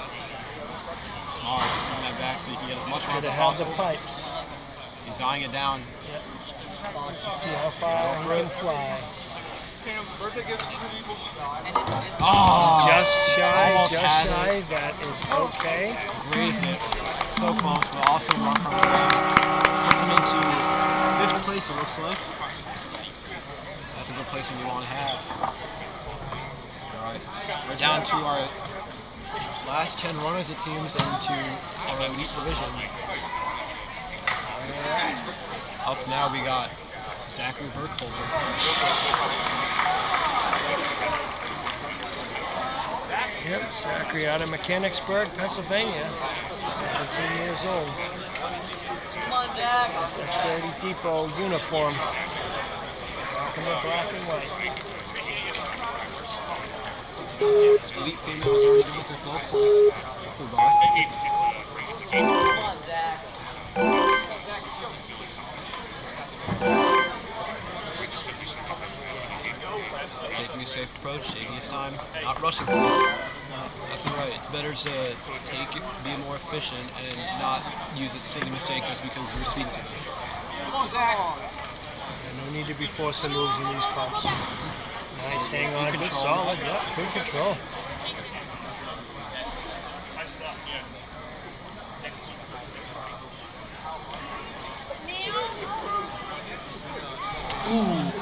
Smart. Bring that back so he can get as much run
Going to
as
have the
possible.
pipes.
He's eyeing it down.
Let's see how far he can fly.
Oh,
Just shy,
almost
just
had
shy.
it.
That is okay.
Grazed it. So close, but also run from the range. Puts him into 5th place, it looks like. That's a good placement you want to have. Alright, we're down to our last 10 runners, it seems, into our elite division. Up now we got Zachary Burkholder.
Yep, Zachary out of Mechanicsburg, Pennsylvania. 17 years old. Dexterity Depot uniform. Rocking the black and white.
Elite female is already done with their flow course. Full bar. Taking a safe approach, taking his time, not rushing through this. That's not right. It's better to take it, be more efficient, and not use a silly mistake just because you're speeding to this.
No need to be forcing moves in these comps. Nice hang on, good solid, yep, good control.
Ooh.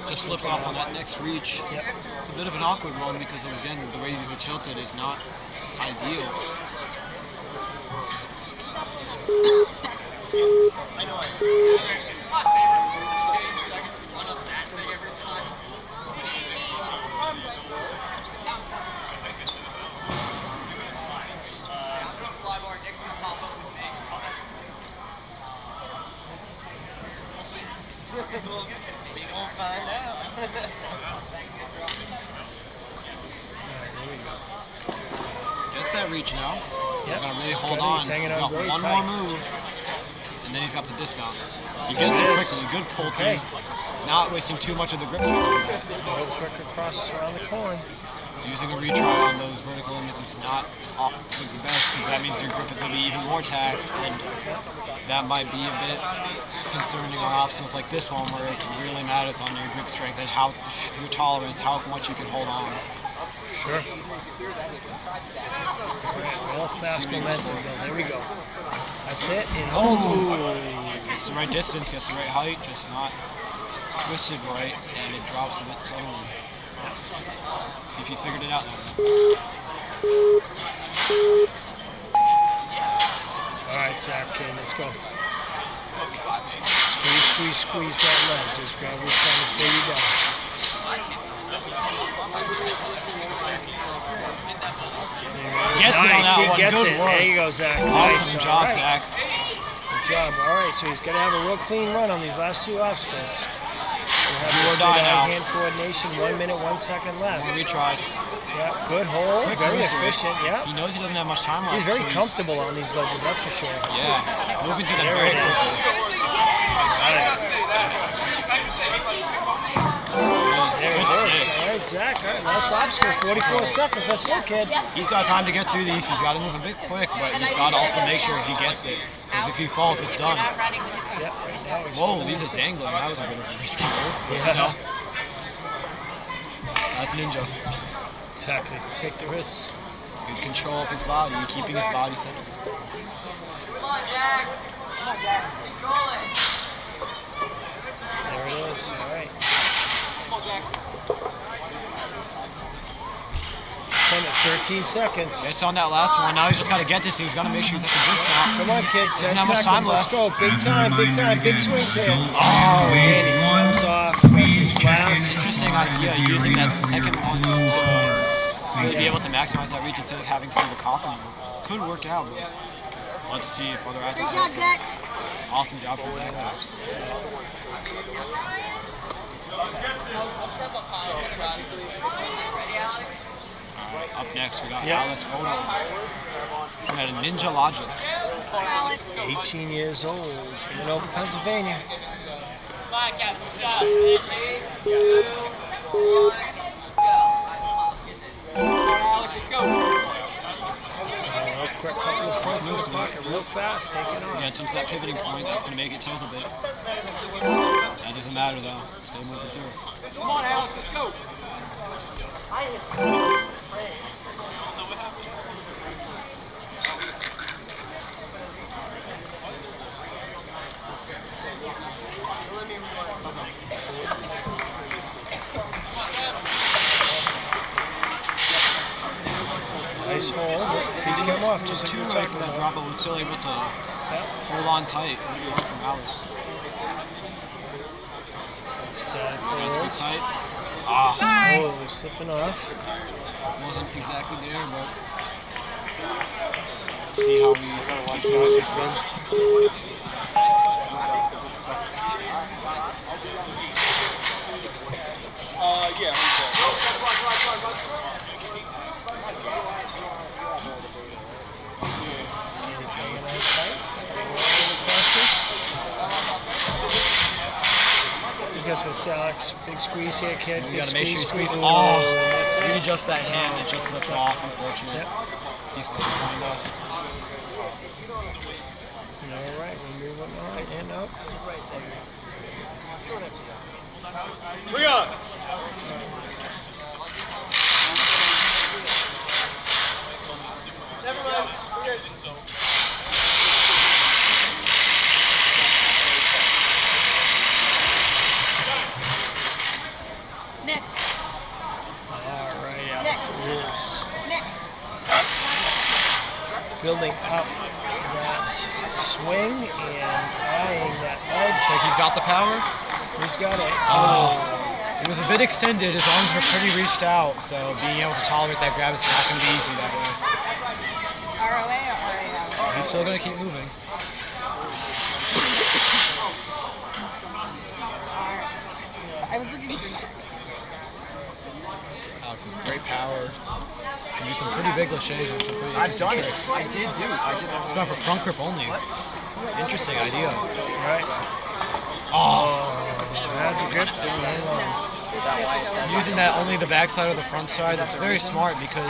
Just slips off on that next reach.
Yep.
It's a bit of an awkward one because, again, the way these are tilted is not ideal.
We gonna find out.
Gets that reach now.
Yep.
He's gonna really hold
He's
on.
hanging
He's
on
got
very
one
tight.
more move, and then he's got the dismount. He gets it quickly. Good pull
Okay.
through. Not wasting too much of the grip.
Go quick across around the corn.
Using a retry on those vertical limits is not the best because that means your grip is going to be even more taxed, and that might be a bit concerning on obstacles like this one where it really matters on your grip strength and how your tolerance, how much you can hold on.
Sure. Real fast momentum, though. There we go. That's it. It holds.
Gets the right distance, gets the right height, just not twisted right, and it drops a bit suddenly. See if he's figured it out now.
All right, Zach, okay, let's go. Squeeze that leg. Just gravity's trying to pull you down.
Gets it on that one.
Gets
Good
it.
work.
There you go, Zach.
Awesome
Nice.
job,
Right.
Zach.
Good job. All right, so he's got to have a real clean run on these last two obstacles. We'll have
Do or
this
die
good
now.
hand coordination. 1 minute, 1 second left.
More retries.
Yeah, good hold.
Quick
Very
moves,
efficient. Yeah.
He knows he doesn't have much time left.
He's very
so
comfortable on these ledges, that's for sure.
Yeah, moving through them
There
very
it is.
quickly.
There it is. All right, Zach. All right, last obstacle, 44 seconds. Let's go, kid.
He's got time to get through these. He's got to move a bit quick, but he's got to also make sure he gets it. Because if he falls, it's done.
Yep, right now he's
Whoa, these are dangling. That was a bit of a risky move.
Yeah.
That's Ninja.
Exactly. Take the risks.
Good control of his body, keeping his body centered.
Come on, Jack. Come on, Jack. Control it.
There it is. All right.
Come on, Jack.
13 seconds.
Gets on that last one. Now he's just got to get this. He's got to make sure he's at the discount.
Come on, kid. 10
Doesn't have much time
seconds. Let's
left.
go. Big time, big time. Big swings here.
Oh,
And he comes off. That's his last.
interesting idea, using that second one to really be able to maximize that reach instead of having to do the coffin move. Could work out, but let's see if other athletes.
Great job, Zach.
Awesome job from Zach. Up next, we got Alex Foden. We got a Ninja Logic.
18 years old. In Over, Pennsylvania. Quick couple of points in the pocket, real fast, take it on.
Yeah, it comes to that pivoting point, that's going to make it tilt a bit. That doesn't matter though, still moving through.
Come on, Alex, let's go.
Nice hold. Feet come off, just
Too
like
right for that drop, but was still able to hold on tight. Good work from Alice. Nice good tight. Ah,
Oh, slipping off.
wasn't exactly there, but see how we
Yeah.
You got this, Alex. Big squeeze here, kid.
You gotta make sure you squeeze it.
Ooh,
Oh,
and that's it.
you adjust that hand, it just slips off, unfortunately.
Yep.
He's still trying to.
All right, we're moving on and up.
Bring on. Never mind. We're good.
Nick.
All right, Alex is
Nick.
building up that swing and eyeing that edge.
Looks like he's got the power.
He's got it.
It was a bit extended, his arms were pretty reached out, so being able to tolerate that grab is not going to be easy that way.
ROA or RAO?
He's still going to keep moving.
I was looking for Nick.
Alex has great power. Can do some pretty big laches and some pretty
I've done it.
interesting
I did do. I did.
It's going for front grip only. Interesting idea.
Right.
Oh,
Had the grip, didn't hang on.
This you have to go
Using that only the backside or the front side, that's very smart because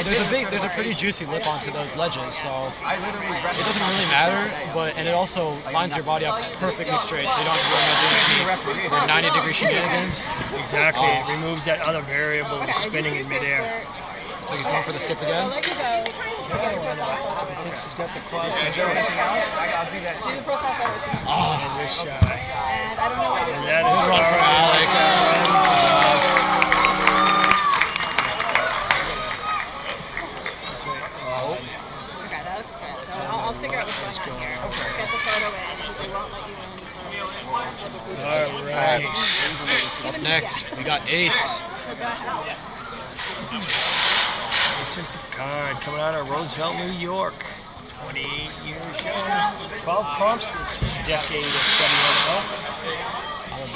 there's a pretty juicy lip onto those ledges, so it doesn't really matter, and it also lines your body up perfectly straight, so you don't have to worry about doing any 90-degree shenanigans.
Exactly, it removes that other variable of spinning in midair.
So he's going for the skip again.
He thinks he's got the quads.
Is there anything else? I'll do that too.
Do the profile photo to me.
And this shot.
And I don't know why this
And
is.
that is
Run for Alex.
Okay, that looks good. So I'll figure out what's going on here. Get the photo in because they won't let you in.
All right.
Up next, we got Ace.
Jason Picard coming out of Roosevelt, New York. 28 years young. 12 comps this decade of 71.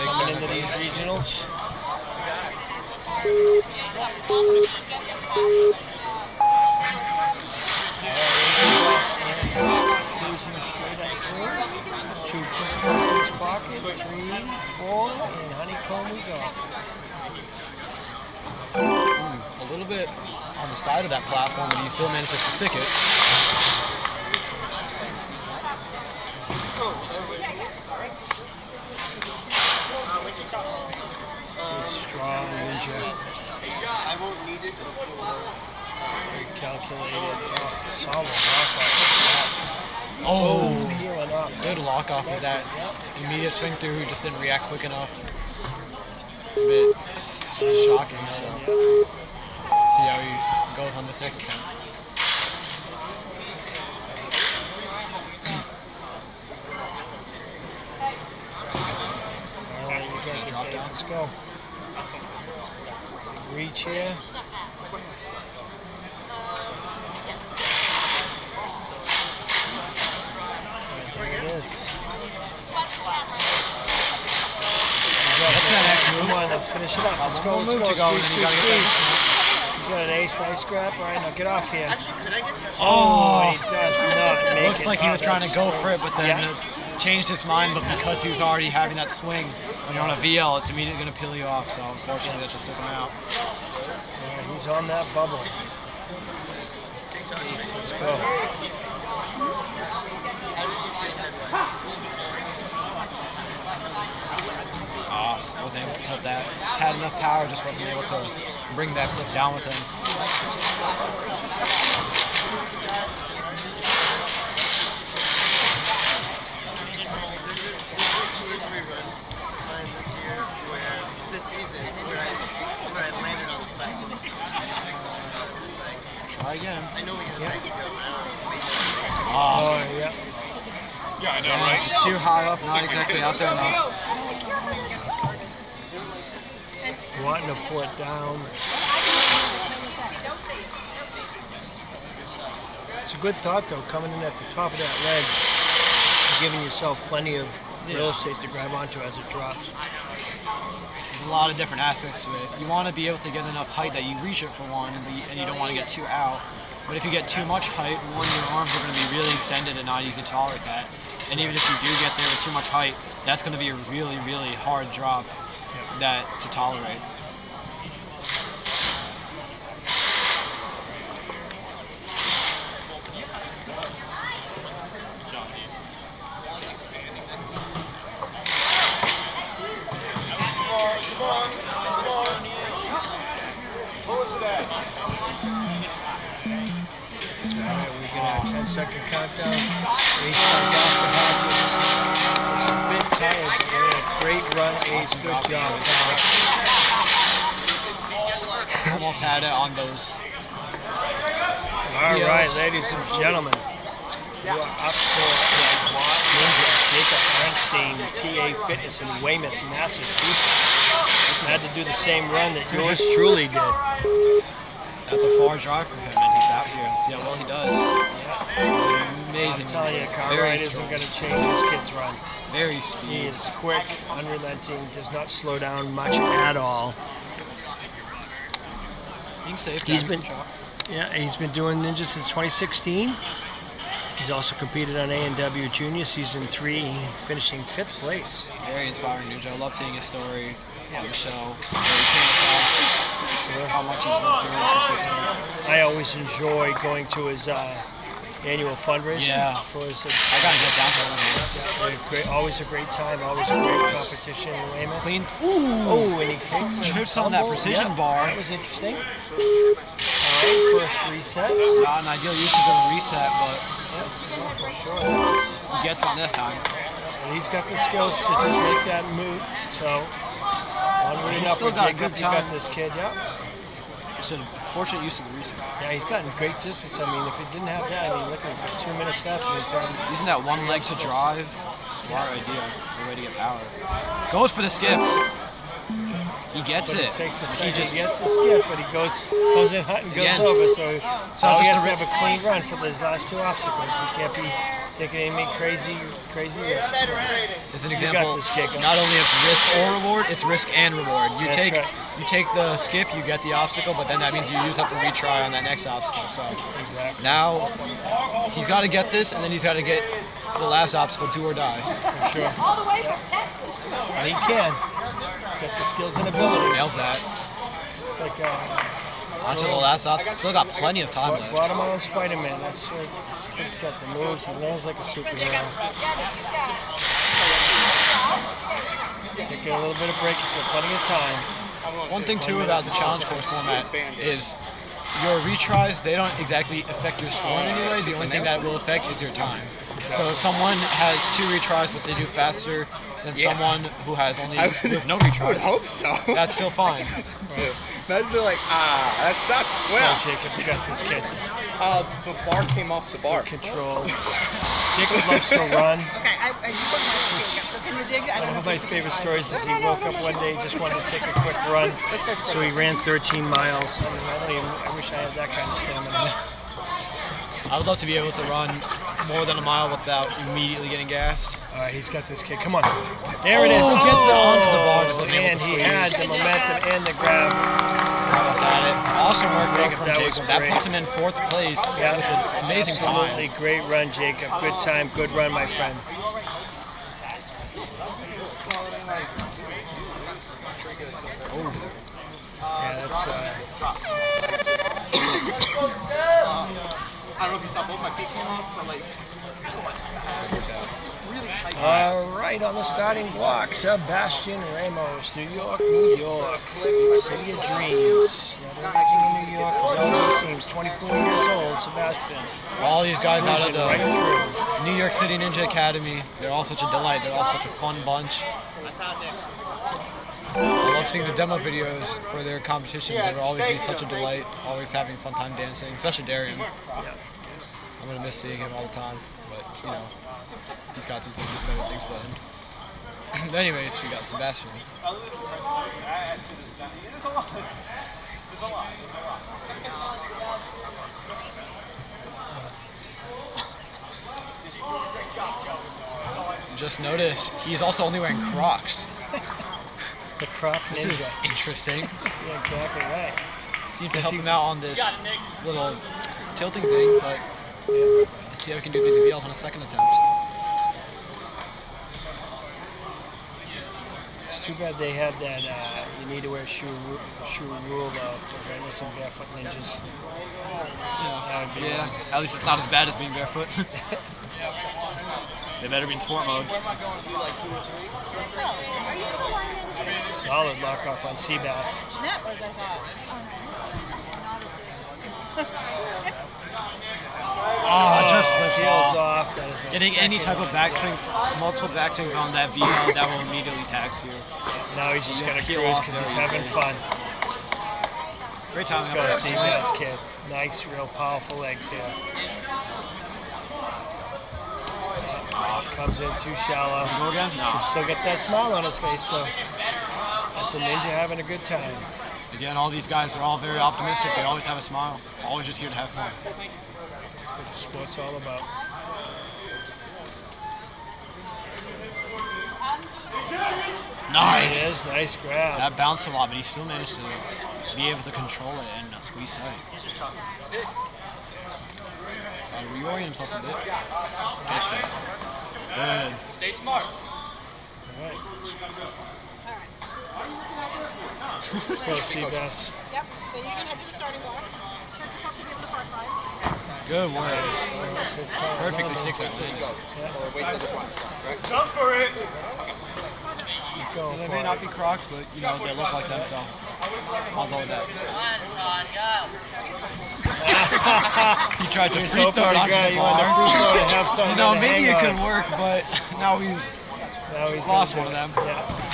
Coming into these regionals. Cruising straight up through. 2 quick ones in his pocket. 3, 4, and honeycomb we go.
A little bit on the side of that platform, but he still manages to stick it.
Strong ninja. Very calculated. Solid knockoff.
Oh,
Peeling off.
good lock off of that immediate swing through. He just didn't react quick enough. A bit shocking. So see how he goes on this next attempt.
All right, you got this. Let's go. Reach here. There it is.
That's the next move.
Come on, let's finish it up. Let's go.
One
Let's
move
go.
to go, and
Squeeze,
then you
squeeze,
gotta get
squeeze. You got an ace, nice grab. All right, now get off here.
Oh,
He does not make
looks
it.
like he was trying to go for it, but then
Yeah.
changed his mind. But because he was already having that swing, when you're on a VL, it's immediately going to peel you off. So unfortunately, that just took him out.
Yeah, he's on that bubble. Let's go.
Oh, wasn't able to tilt that. Had enough power, just wasn't able to bring that cliff down with him. Try again.
Oh, yeah.
Yeah, I know, right?
Just too high up, not exactly out there enough.
Wanting to pull it down. It's a good thought, though, coming in at the top of that ledge, giving yourself plenty of real estate to grab onto as it drops.
There's a lot of different aspects to it. You want to be able to get enough height that you reach it for one, and you don't want to get too out. But if you get too much height, one, your arms are going to be really extended and not easy to tolerate that. And even if you do get there with too much height, that's going to be a really, really hard drop that to tolerate.
Alright, we got a 10-second countdown. Ace comes off the hatches. It's a bit tired, but great run, Ace. Good job.
Almost had it on those.
Alright, ladies and gentlemen. You are up for the Watt Ninja, Jacob Bernstein, TA Fitness in Weymouth, Massachusetts. Had to do the same run that yours truly did.
That's a far drive for him, and he's out here. Let's see how well he does. Amazing.
I'm telling you, car
Very
ride isn't
strong.
going to change this kid's run.
Very
He
speedy.
is quick, unrelenting, does not slow down much at all.
Being safe,
He's
grabbing
been-
some chalk.
Yeah, he's been doing ninja since 2016. He's also competed on A&W Junior Season 3, finishing 5th place.
Very inspiring ninja. I love seeing his story. on the show. So you can't tell how much he's worked really consistently.
I always enjoy going to his annual fundraiser.
Yeah.
For his,
I gotta get down to one of those.
great, always a great time, always a great competition in Weymouth.
Clean.
Oh, and he takes
trips on that precision bar.
That was interesting. All right, first reset.
Not an ideal usage of a reset, but
For sure.
he gets on this time.
And he's got the skills to just make that move. So, onward and
He's still
upward,
got
Jacob,
good
you got
time.
this kid, yeah.
Just an fortunate use of the reset.
Yeah, he's gotten great distance. I mean, if he didn't have that, I mean, look, he's got 2 minutes left. And he's already
Using that one leg to drive, smart idea. Good way to get power. Goes for the skip. He gets
but
it.
It takes a
He
second.
just
He gets the skip, but he goes in hot and goes
Again.
over. So,
So
he
just
has
the
to have a clean run for those last 2 obstacles. He can't be taking any crazy risks.
As an
You
example,
got this, Jacob.
not only it's risk or reward, it's risk and reward.
That's right.
You take the skip, you get the obstacle, but then that means you use up a retry on that next obstacle. So
Exactly.
now he's got to get this, and then he's got to get the last obstacle, do or die.
For sure. And he can. He's got the skills and abilities.
Nails that.
It's like
Onto the last obstacle. Still got plenty of time left.
Guatemalan Spider-Man. That's right. This kid's got the moves. He lands like a superhero. Taking a little bit of break. He's got plenty of time.
One thing too about the challenge course format is your retries, they don't exactly affect your score in any way. The only thing that will affect is your time. So if someone has 2 retries but they do faster than someone who has only with no retries,
I would hope so.
that's still fine.
That'd be like, that sucks.
Well, Jacob, you got this kid.
The bar came off the bar.
Control. Jacob loves to run.
Okay, I you put my Jacob, so can you dig? I
One
don't
of
know
my
if
favorite stories is he woke up one day, just wanted to take a quick run, so he ran 13 miles. I mean, I wish I had that kind of stamina.
I would love to be able to run more than a mile without immediately getting gassed.
All right, he's got this kid. Come on. There it is.
Oh, gets it onto the bar, just wasn't able
And
to
he
squeeze.
had the momentum and the grab.
Almost had it. Awesome work taken from
That was
Jacob. That
great.
puts him in 4th place with an amazing
Absolutely
time.
great run, Jacob. Good time, good run, my friend. Yeah, that's
I don't know if you saw both my feet came off, but like, really tight.
all right on the starting block. Sebastian Ramos, New York, New York. City of Dreams. Another legend in New York, as always seems. 24 years old, Sebastian.
All these guys out of
Cruising right
the
through.
New York City Ninja Academy, they're all such a delight. They're all such a fun bunch. I love seeing the demo videos for their competitions. They will always be such a delight, always having a fun time dancing, especially Darian. I'm going to miss seeing him all the time, but, you know, he's got some better things planned. Anyways, we got Sebastian. Just noticed, he's also only wearing Crocs.
The Croc Ninja.
This is interesting.
Yeah, exactly right.
Seemed to help him out on this little tilting thing, but let's see how we can do these VLs on a second attempt.
It's too bad they have that, you need to wear shoe rule though, because I know some barefoot ninjas. That would be
Yeah, at least it's not as bad as being barefoot. They better be in sport mode.
solid lock off on Seabass.
Jeanette was, I thought.
Oh, just slips
Peels
off.
off. That is a
Getting any
second
type of backswing, multiple backswings on that VL, that will immediately tax you.
Now he's just
You
going to
peel
cruise
off
because he's
very
having
easily.
fun.
Great
Let's
timing
go
up
to
there.
Seabass kid. Nice, real powerful legs here. Comes in too shallow.
Go again? No.
He's still got that smile on his face though. That's a ninja having a good time.
Again, all these guys are all very optimistic. They always have a smile. Always just here to have fun.
That's what the sport's all about.
Nice.
There it is. Nice grab.
That bounced a lot, but he still managed to be able to control it and squeeze tight. Reorient himself a bit. Good.
Stay smart.
All right. Let's go, Seabass.
Yep. So you can head to the starting block. Start yourself to be on the far side.
Good work.
Good start.
Perfectly 6 out of
Until
10.
he goes. Or wait till this one is done, correct?
Jump for it.
He's
So
going
they
for
may
it.
not be Crocs, but you know they look like them, so I'll go with that. He tried to
He's
free
hoping
throw it
the
onto
guy
the
you want to
bar.
free throw to have something
You know,
to
maybe
hang
it could
on.
work, but now he's
Now he's
lost
gonna
one of
do
them.
it.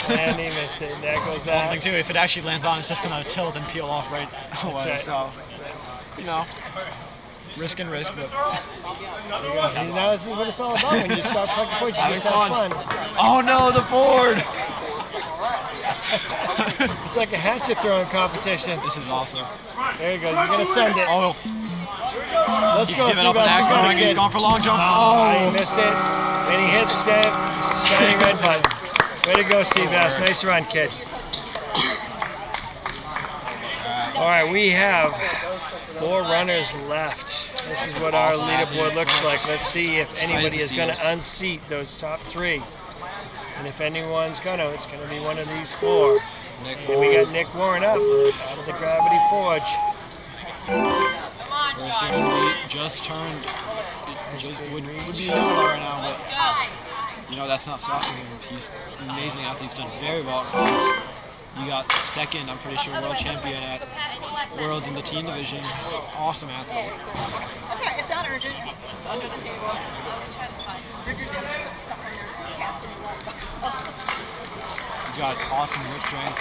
Yeah, and he missed it. There goes
One thing
that.
too, if it actually lands on, it's just gonna tilt and peel off right away.
right.
So, you know, risk and risk, but
See, now this is what it's all about. When you start fucking points, you
having
just have
fun.
fun.
Oh no, the board!
It's like a hatchet throwing competition.
This is awesome.
There he goes. You're gonna send it.
Oh,
Let's
he's
go,
giving up an
Seabass. You got
accident.
it,
He's
kid.
going for long jump.
He
Oh,
missed it. And he hits that shining red button. Way to go, Seabass. Nice run, kid. All right, we have 4 runners left. This is what our leaderboard looks like. Let's see if anybody is going to unseat those top 3. And if anyone's going to, it's going to be one of these 4. And we got Nick Warren up out of the Gravity Forge.
just turned. It just would be yellow right now, but you know that's not stopping him. He's an amazing athlete. He's done very well at college. You got second, I'm pretty sure, world champion at Worlds in the teen division. Awesome athlete.
That's alright. It's not urgent. It's under the table. Rigger's gonna put stuff on your caps and
He's got awesome grip strength.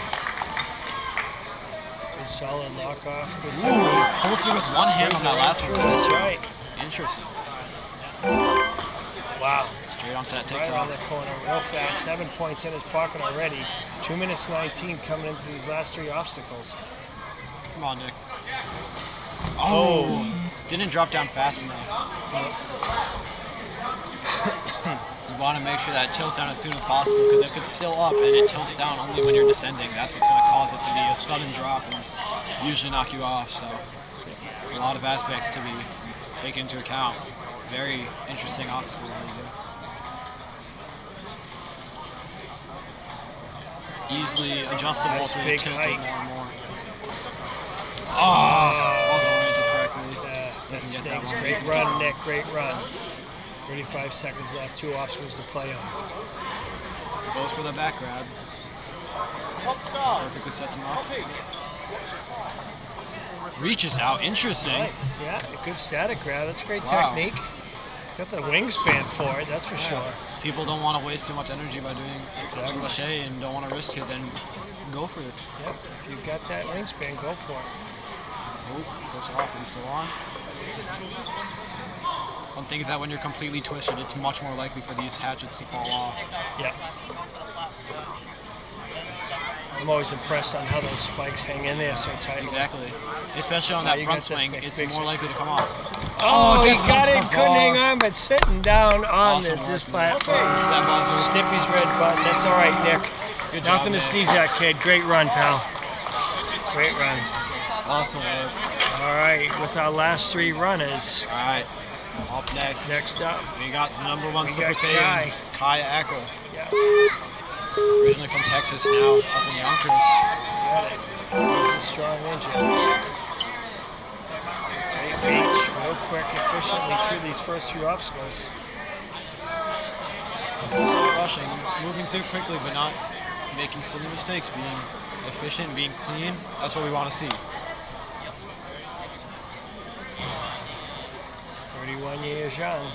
Good solid lock off. Good
Ooh,
tempo.
holds it with one hand on that last one.
That's right.
Interesting.
Wow.
Straight onto that
Right around
TikTok.
the corner, real fast. 7 points in his pocket already. 2 minutes 19 coming into these last 3 obstacles.
Come on, Nick. Oh, didn't drop down fast enough. You want to make sure that tilts down as soon as possible, because if it's still up and it tilts down only when you're descending, that's what's going to cause it to be a sudden drop and usually knock you off. So there's a lot of aspects to be taken into account. Very interesting obstacle. Easily adjustable
Nice
to
big
tilt it
height.
more and more. Wasn't oriented correctly.
That
Doesn't get that
stinks.
one.
Great run, Nick. Great run. 35 seconds left. 2 obstacles to play on.
Goes for the back grab. Perfectly sets him up. Reaches out. Interesting.
Nice. Yeah, a good static grab. That's great
Wow.
technique. Got the wingspan for it, that's for sure.
People don't want to waste too much energy by doing
Exactly.
a cliche and don't want to risk it, then go for it.
Yep, if you've got that wingspan, go for it.
Oh, slips off, but he's still on. One thing is that when you're completely twisted, it's much more likely for these hatchets to fall off.
Yeah. I'm always impressed on how those spikes hang in there so tightly.
Exactly. Especially on
Now
that
you
front
got this
swing,
big-
it's
big
more
swing.
likely to come off.
Oh, he
just
got
on
it,
the
couldn't hang
bar.
on, but sitting down on
Awesome
this
work,
platform.
That buzzer.
Snippy's red button, that's all right, Nick.
Good job,
Nothing to
Nick.
sneeze at, kid. Great run, pal. Great run.
Awesome work.
All right, with our last 3 runners.
All right, up next.
Next up,
We got the #1
We
Super
got
Saiyan, Kai Ackel.
yeah,
Originally from Texas, now up in Yonkers.
got it. He's a strong ninja. Great reach, real quick, efficiently through these first few obstacles.
Not rushing, moving through quickly, but not making silly mistakes, being efficient, being clean. That's what we want to see.
31 years young.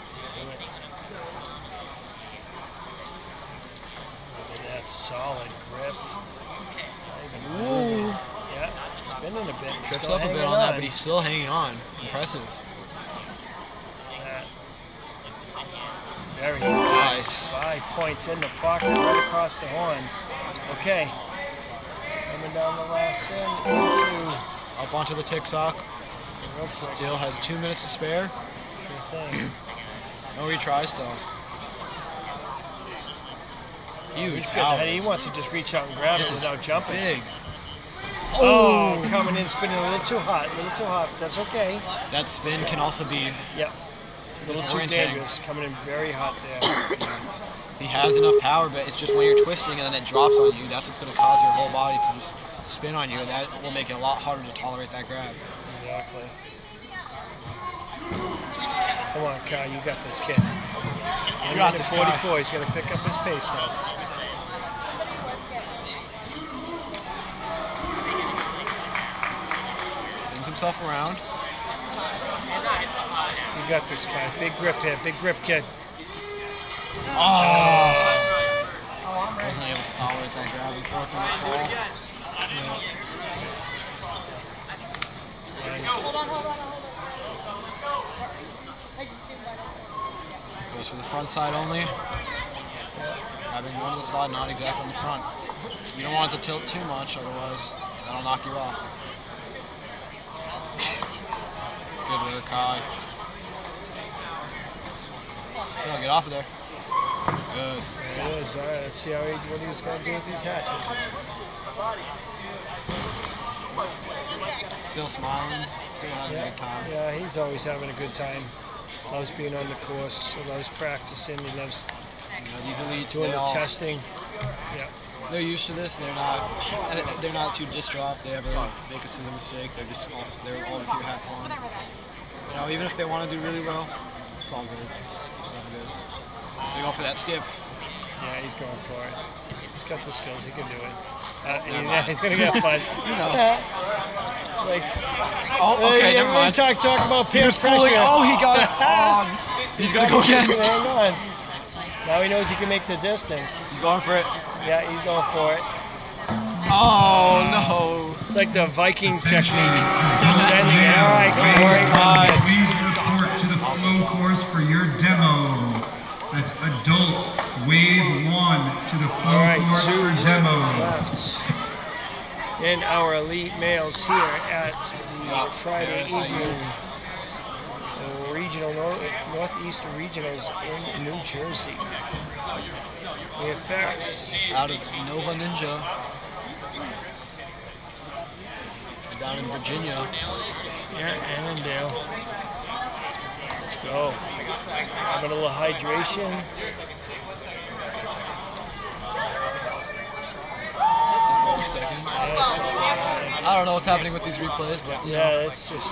Let's do it. Look at that solid grip. Not even moving. Yeah, spinning a bit.
Trips
still
up a bit
hanging
on that, but he's still hanging on. Impressive.
Yeah. Very
Nice.
5 points in the pocket, right across the horn. Okay. Coming down the last end into
Up onto the TikTok.
real quick.
Still has 2 minutes to spare.
Sure thing.
No retries, so. Huge.
He's good.
Power.
He wants to just reach out and grab
This
it
is
without jumping.
Big.
Oh, coming in, spinning a little too hot. A little too hot. That's okay.
That spin can also be
Yep. A little too
disorienting.
dangerous. Coming in very hot there.
he has enough power, but it's just when you're twisting and then it drops on you, that's what's going to cause your whole body to just spin on you, and that will make it a lot harder to tolerate that grab.
Exactly. Come on, Kyle, you got this, kid.
You got this,
44, he's going to pick up his pace now.
Spins himself around.
You got this, Kyle. Big grip here, big grip, kid.
Oh! Wasn't able to tolerate that grab before from the fall.
Hold on.
Goes for the front side only. Grabbing one to the side, not exactly on the front. You don't want it to tilt too much, otherwise that'll knock you off. Good work, Kai. Oh, get off of there. Good.
There it is. All right, let's see what he was going to do with these hatches.
Still smiling, still having a good time.
Yeah, he's always having a good time. Loves being on the course. He loves practicing. He loves
these elites
doing the testing. Yeah.
They're used to this. They're not too distraught if they ever make a silly mistake. They're always here to have fun. You know, even if they want to do really well, it's all good. It's all good. They go for that skip.
Yeah, he's going for it. He's got the skills. He can do it. He's gonna get fun.
You know.
Like,
okay, never mind.
Talk about peer pressure.
Oh, he got it. Oh, he's gonna go again.
Hang on. Now he knows he can make the distance.
He's going for it.
Yeah, he's going for it.
Oh no!
It's like the Viking technique. Sending it. All right, Corey.
Please report to the flow course for your demo. That's adult wave 1 to the flow course for demo.
Left. And our elite males here at the Friday evening regional Northeast Regionals in New Jersey. We have Ferris
out of Nova Ninja down in Virginia.
Yeah, Annandale. Let's go. Having a little hydration.
I don't know what's happening with these replays, but
yeah, it's just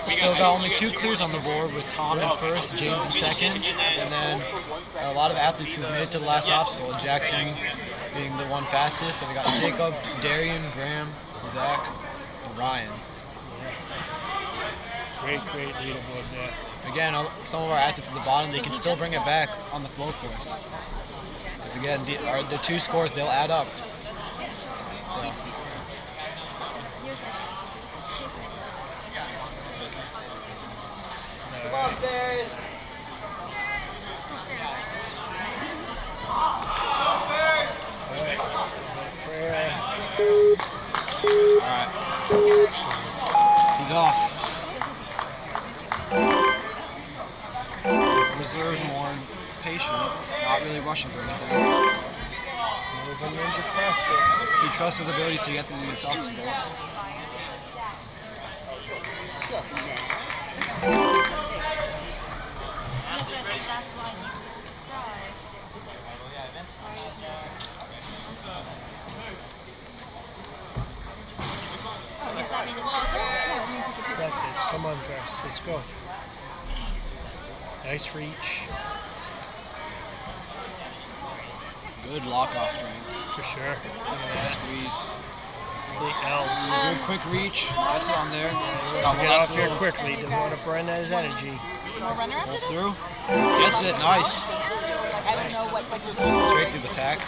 still got only 2 clears on the board with Tom in first, James in second, and then a lot of athletes who've made it to the last obstacle. Jackson being the one fastest, and we got Jacob, Darian, Graham, Zach, and Ryan.
Great leaderboard there.
Again, some of our athletes at the bottom, they can still bring it back on the flow course. Because again, the 2 scores, they'll add up. So.
Come on, Bears.
Alright. He's off. Reserved, more patient, not really rushing through anything. He trusts his abilities to get to these obstacles.
That's why he subscribed.
Got this. Come on, Travis. Let's go. Nice reach.
Good lock-off strength.
For sure.
Squeeze.
The L's.
Good quick reach. That's on there.
Get off here quickly. Doesn't want to burn his energy.
Pulls through. Gets it. Nice.
I don't know what
Straight through the tack.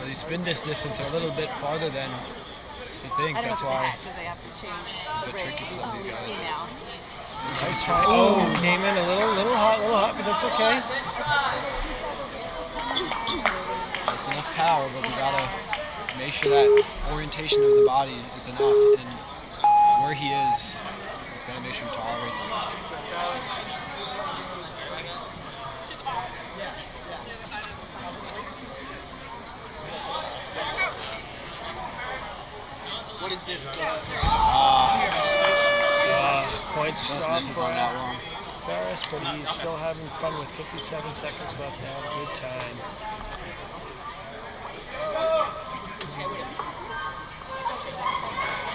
These spin distance are a little bit farther than he thinks. That's why it's a bit tricky for some of these guys.
Nice try. Oh, came in a little hot, but that's okay.
Just enough power, but we gotta make sure that orientation of the body is enough, and where he is, he's gotta make sure he tolerates it.
What is this?
points
Plus
stop
misses
for
on that one.
Ferris, but he's still having fun with 57 seconds left now. Good time.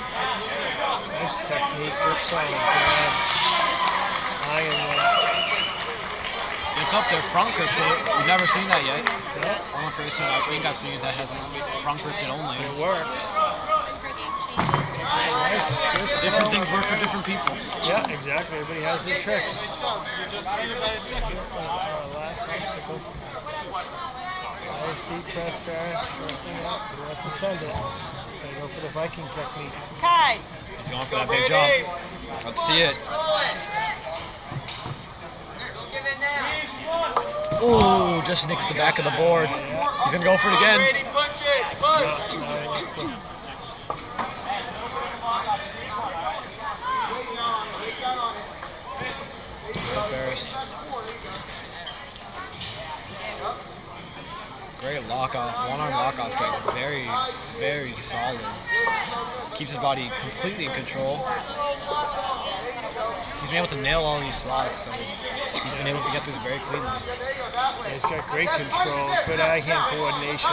Nice technique, good solid grab. Iron one.
It's up there, front grips. We've never seen that yet.
Yeah.
Only person I think I've seen that has front gripped it only.
It worked. Nice.
Different things work for different people.
Yeah, exactly. Everybody has their tricks. Last obstacle. Nice deep breath, Ferris. First thing up. He wants to send it. Gotta go for the Viking technique.
Kai!
He's going for that big jump. Let's see it. Ooh, just nicks the back of the board. He's gonna go for it again.
Push it, push!
Ferris. Great lock off, one-arm lock off strike. Very, very solid. Keeps his body completely in control. He's been able to nail all these slots, so he's been able to get those very cleanly.
Yeah, he's got great control, good eye-hand coordination.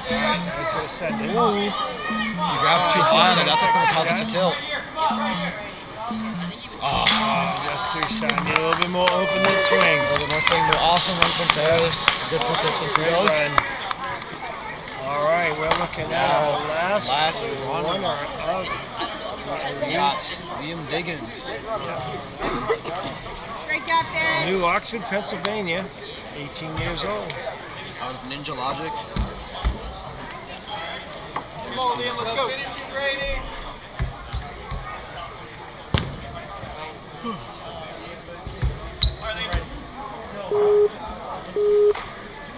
He's gonna send it.
Ooh. He grabbed too high on it, that's what's gonna cause it to tilt.
Oh, just too shy. Need a little bit more open than swing.
A little bit more swing, but awesome run from Ferris. Good push from Ferris.
All right, we're looking at our last runner of
we got Liam Diggins.
Great job, Darren.
New Oxford, Pennsylvania, 18 years old.
Out of Ninja Logic.
Let's go, finish it, Brady!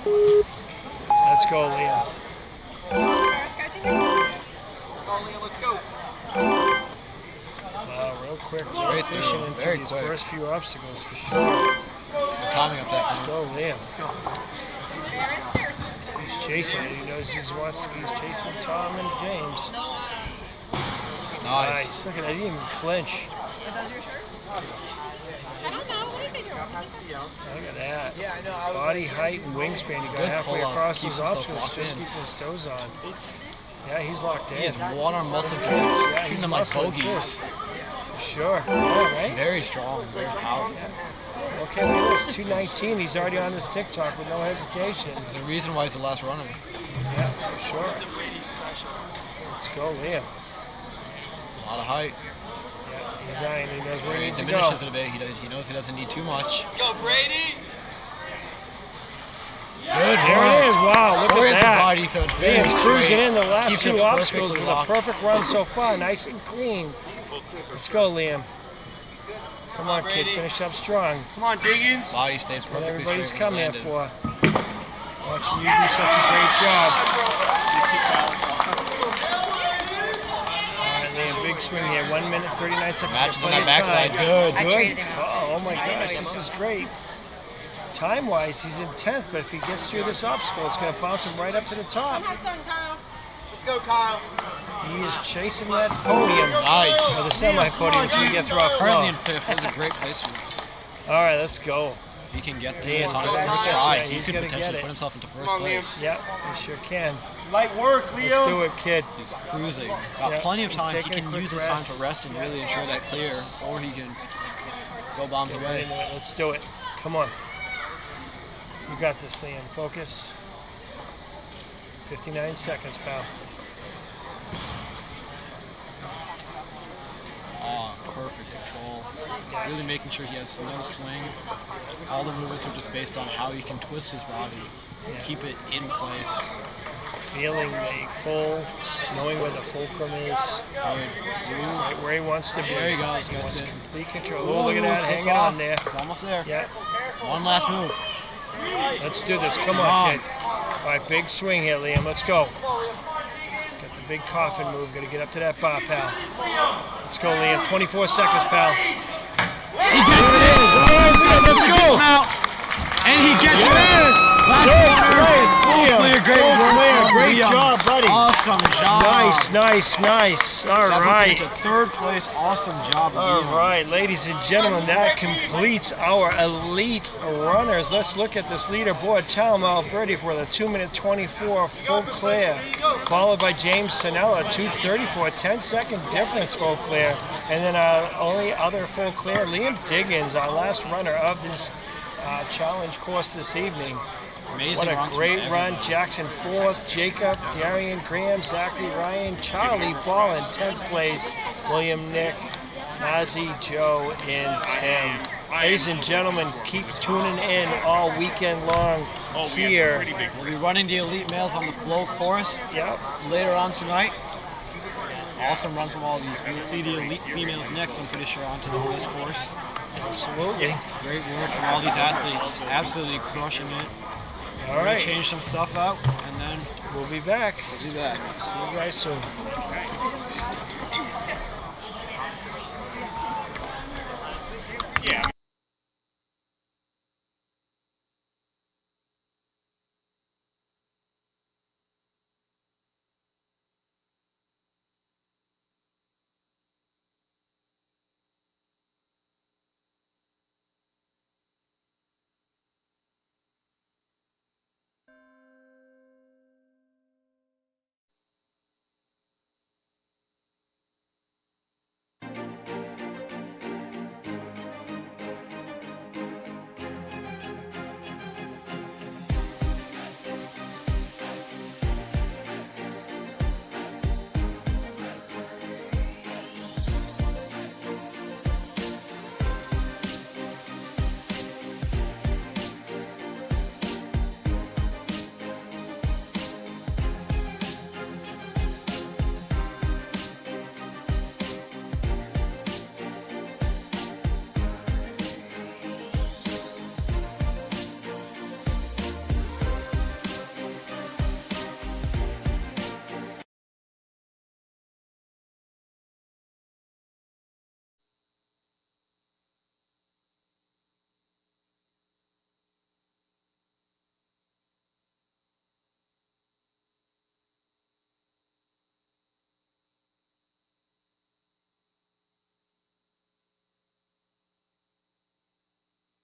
Let's go, Liam.
Let's go.
Real quick,
Very
efficient
thorough,
into
very
these
quick.
first few obstacles for sure.
Timing up that
Let's go, Liam. He's chasing it. He knows he's chasing Tom and James.
Nice.
Look at that. He didn't even flinch.
Are those your shirts? I don't know. What is it?
Look at that.
Yeah, I know.
Body height and wingspan. He got
Good
halfway
pull-up.
across
Keeps
his
himself
obstacles,
locked
just
in.
keeping his toes on. Yeah, he's locked
He
in.
has one-arm muscle
Yeah,
treating
he's
them like
muscling through.
bogeys.
Sure. Yeah, right?
Very strong, very powerful.
Okay, look at this. 219. He's already on this TikTok with no hesitation.
There's a reason why he's the last runner.
Yeah, for sure. Let's go, Liam.
A lot of height.
Yeah, he's eyeing. He knows where he
He
needs to go.
diminishes it a bit. He knows he doesn't need too much.
Go, Brady!
Good
There it
run.
is. Wow, look
Orient's
at that.
body, so it's very
Liam cruising
straight.
in the last
Keeps it
two obstacles
perfectly
with
locked.
a perfect run so far. Nice and clean. Let's go, Liam. Come on, kid. Finish up strong.
Come on, Diggins!
Body stays
What
perfectly
everybody's
straight
come
when
here
landed.
for. Watching you do such a great job. All right, Liam, big swing here. 1 minute, 39 seconds.
Matches on
Plenty
that
of time.
backside. Good.
I traded him out.
Oh my gosh, this is great. Time-wise, he's in 10th, but if he gets through this obstacle, it's going to bounce him right up to the top.
Let's go, Kyle.
He is chasing that podium.
Nice.
Or the semi-podium until we get through our
Currently in
flow.
5th. That was a great placement.
All right, let's go.
If he can get
Yeah,
this on his
yeah,
first
yeah,
try,
yeah,
he
he's
could
gonna get
potentially
it.
put himself into first
Come on,
place.
Liam.
Yep, we sure can.
Light work,
Let's
Leo.
do it, kid.
He's cruising. Got
Yeah,
plenty of
he's
time. He
taking a
can
quick
use his time
rest.
to rest and really ensure that clear, or he can go bombs
Get
away.
into it. Let's do it. Come on. You got this, Liam. Focus. 59 seconds, pal.
Perfect control. Really making sure he has no swing. All the movements are just based on how he can twist his body, keep it in place.
Feeling the pull, knowing where the fulcrum is, right where he wants to be.
There he goes.
He wants
That's it.
complete control. Oh, look at that,
Slips
hanging
off.
on there.
He's almost there.
Yeah,
One last move.
let's do this. Come on, kid. All right, big swing here, Liam. Let's go. Got the big coffin move. Got to get up to that bar, pal. Let's go, Liam. 24 seconds, pal.
He gets it in. Let's go. And he gets it in. Last corner. Full clear. Great work.
Great
Liam.
job, buddy.
Awesome.
Awesome job.
Nice. All right.
To third place. Awesome job.
All right, ladies and gentlemen, that completes our elite runners. Let's look at this leaderboard. Tom Alberti for the 2:24 full clear, followed by James Sinella, 2:34, 10-second difference full clear. And then our only other full clear, Liam Diggins, our last runner of this challenge course this evening.
Amazing.
What a great run. Jackson 4th, Jacob, Darian Graham, Zachary Ryan, Charlie Ball in 10th place, William Nick, Nazi, Joe, and Tim. Ladies and gentlemen, keep tuning in all weekend long here.
We'll be running the elite males on the flow course later on tonight. Awesome run from all these. We'll see the elite females next, I'm pretty sure, onto the boys course.
Absolutely.
Great work from all these athletes. Absolutely crushing it.
All right.
Change some stuff out, and then
we'll be back.
See you
guys soon.
Yeah.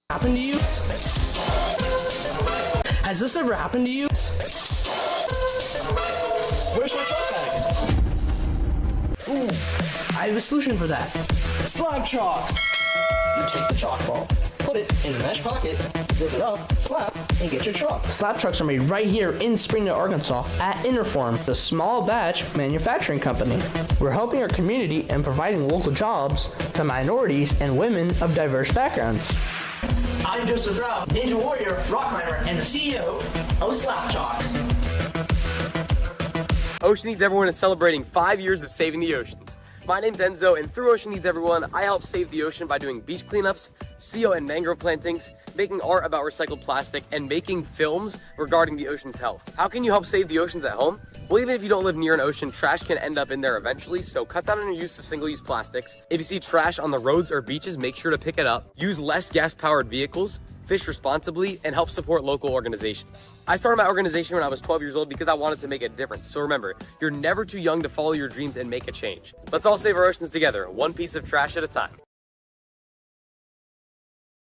Happened to you? Has this ever happened to you? Where's my chalk bag? Ooh, I have a solution for that. Slab chalks! You take the chalk ball, put it in the mesh pocket, zip it up, slap, and get your chalk. Slab chalks are made right here in Springdale, Arkansas at Interform, the small batch manufacturing company. We're helping our community and providing local jobs to minorities and women of diverse backgrounds. I'm Joseph Rao, Ninja Warrior, rock climber, and the CEO of Slap Chalks.
Ocean Needs Everyone is celebrating 5 years of saving the oceans. My name's Enzo, and through Ocean Needs Everyone, I help save the ocean by doing beach cleanups, seal and mangrove plantings, making art about recycled plastic, and making films regarding the ocean's health. How can you help save the oceans at home? Well, even if you don't live near an ocean, trash can end up in there eventually, so cut down on your use of single-use plastics. If you see trash on the roads or beaches, make sure to pick it up. Use less gas-powered vehicles, fish responsibly, and help support local organizations. I started my organization when I was 12 years old because I wanted to make a difference. So remember, you're never too young to follow your dreams and make a change. Let's all save our oceans together, one piece of trash at a time.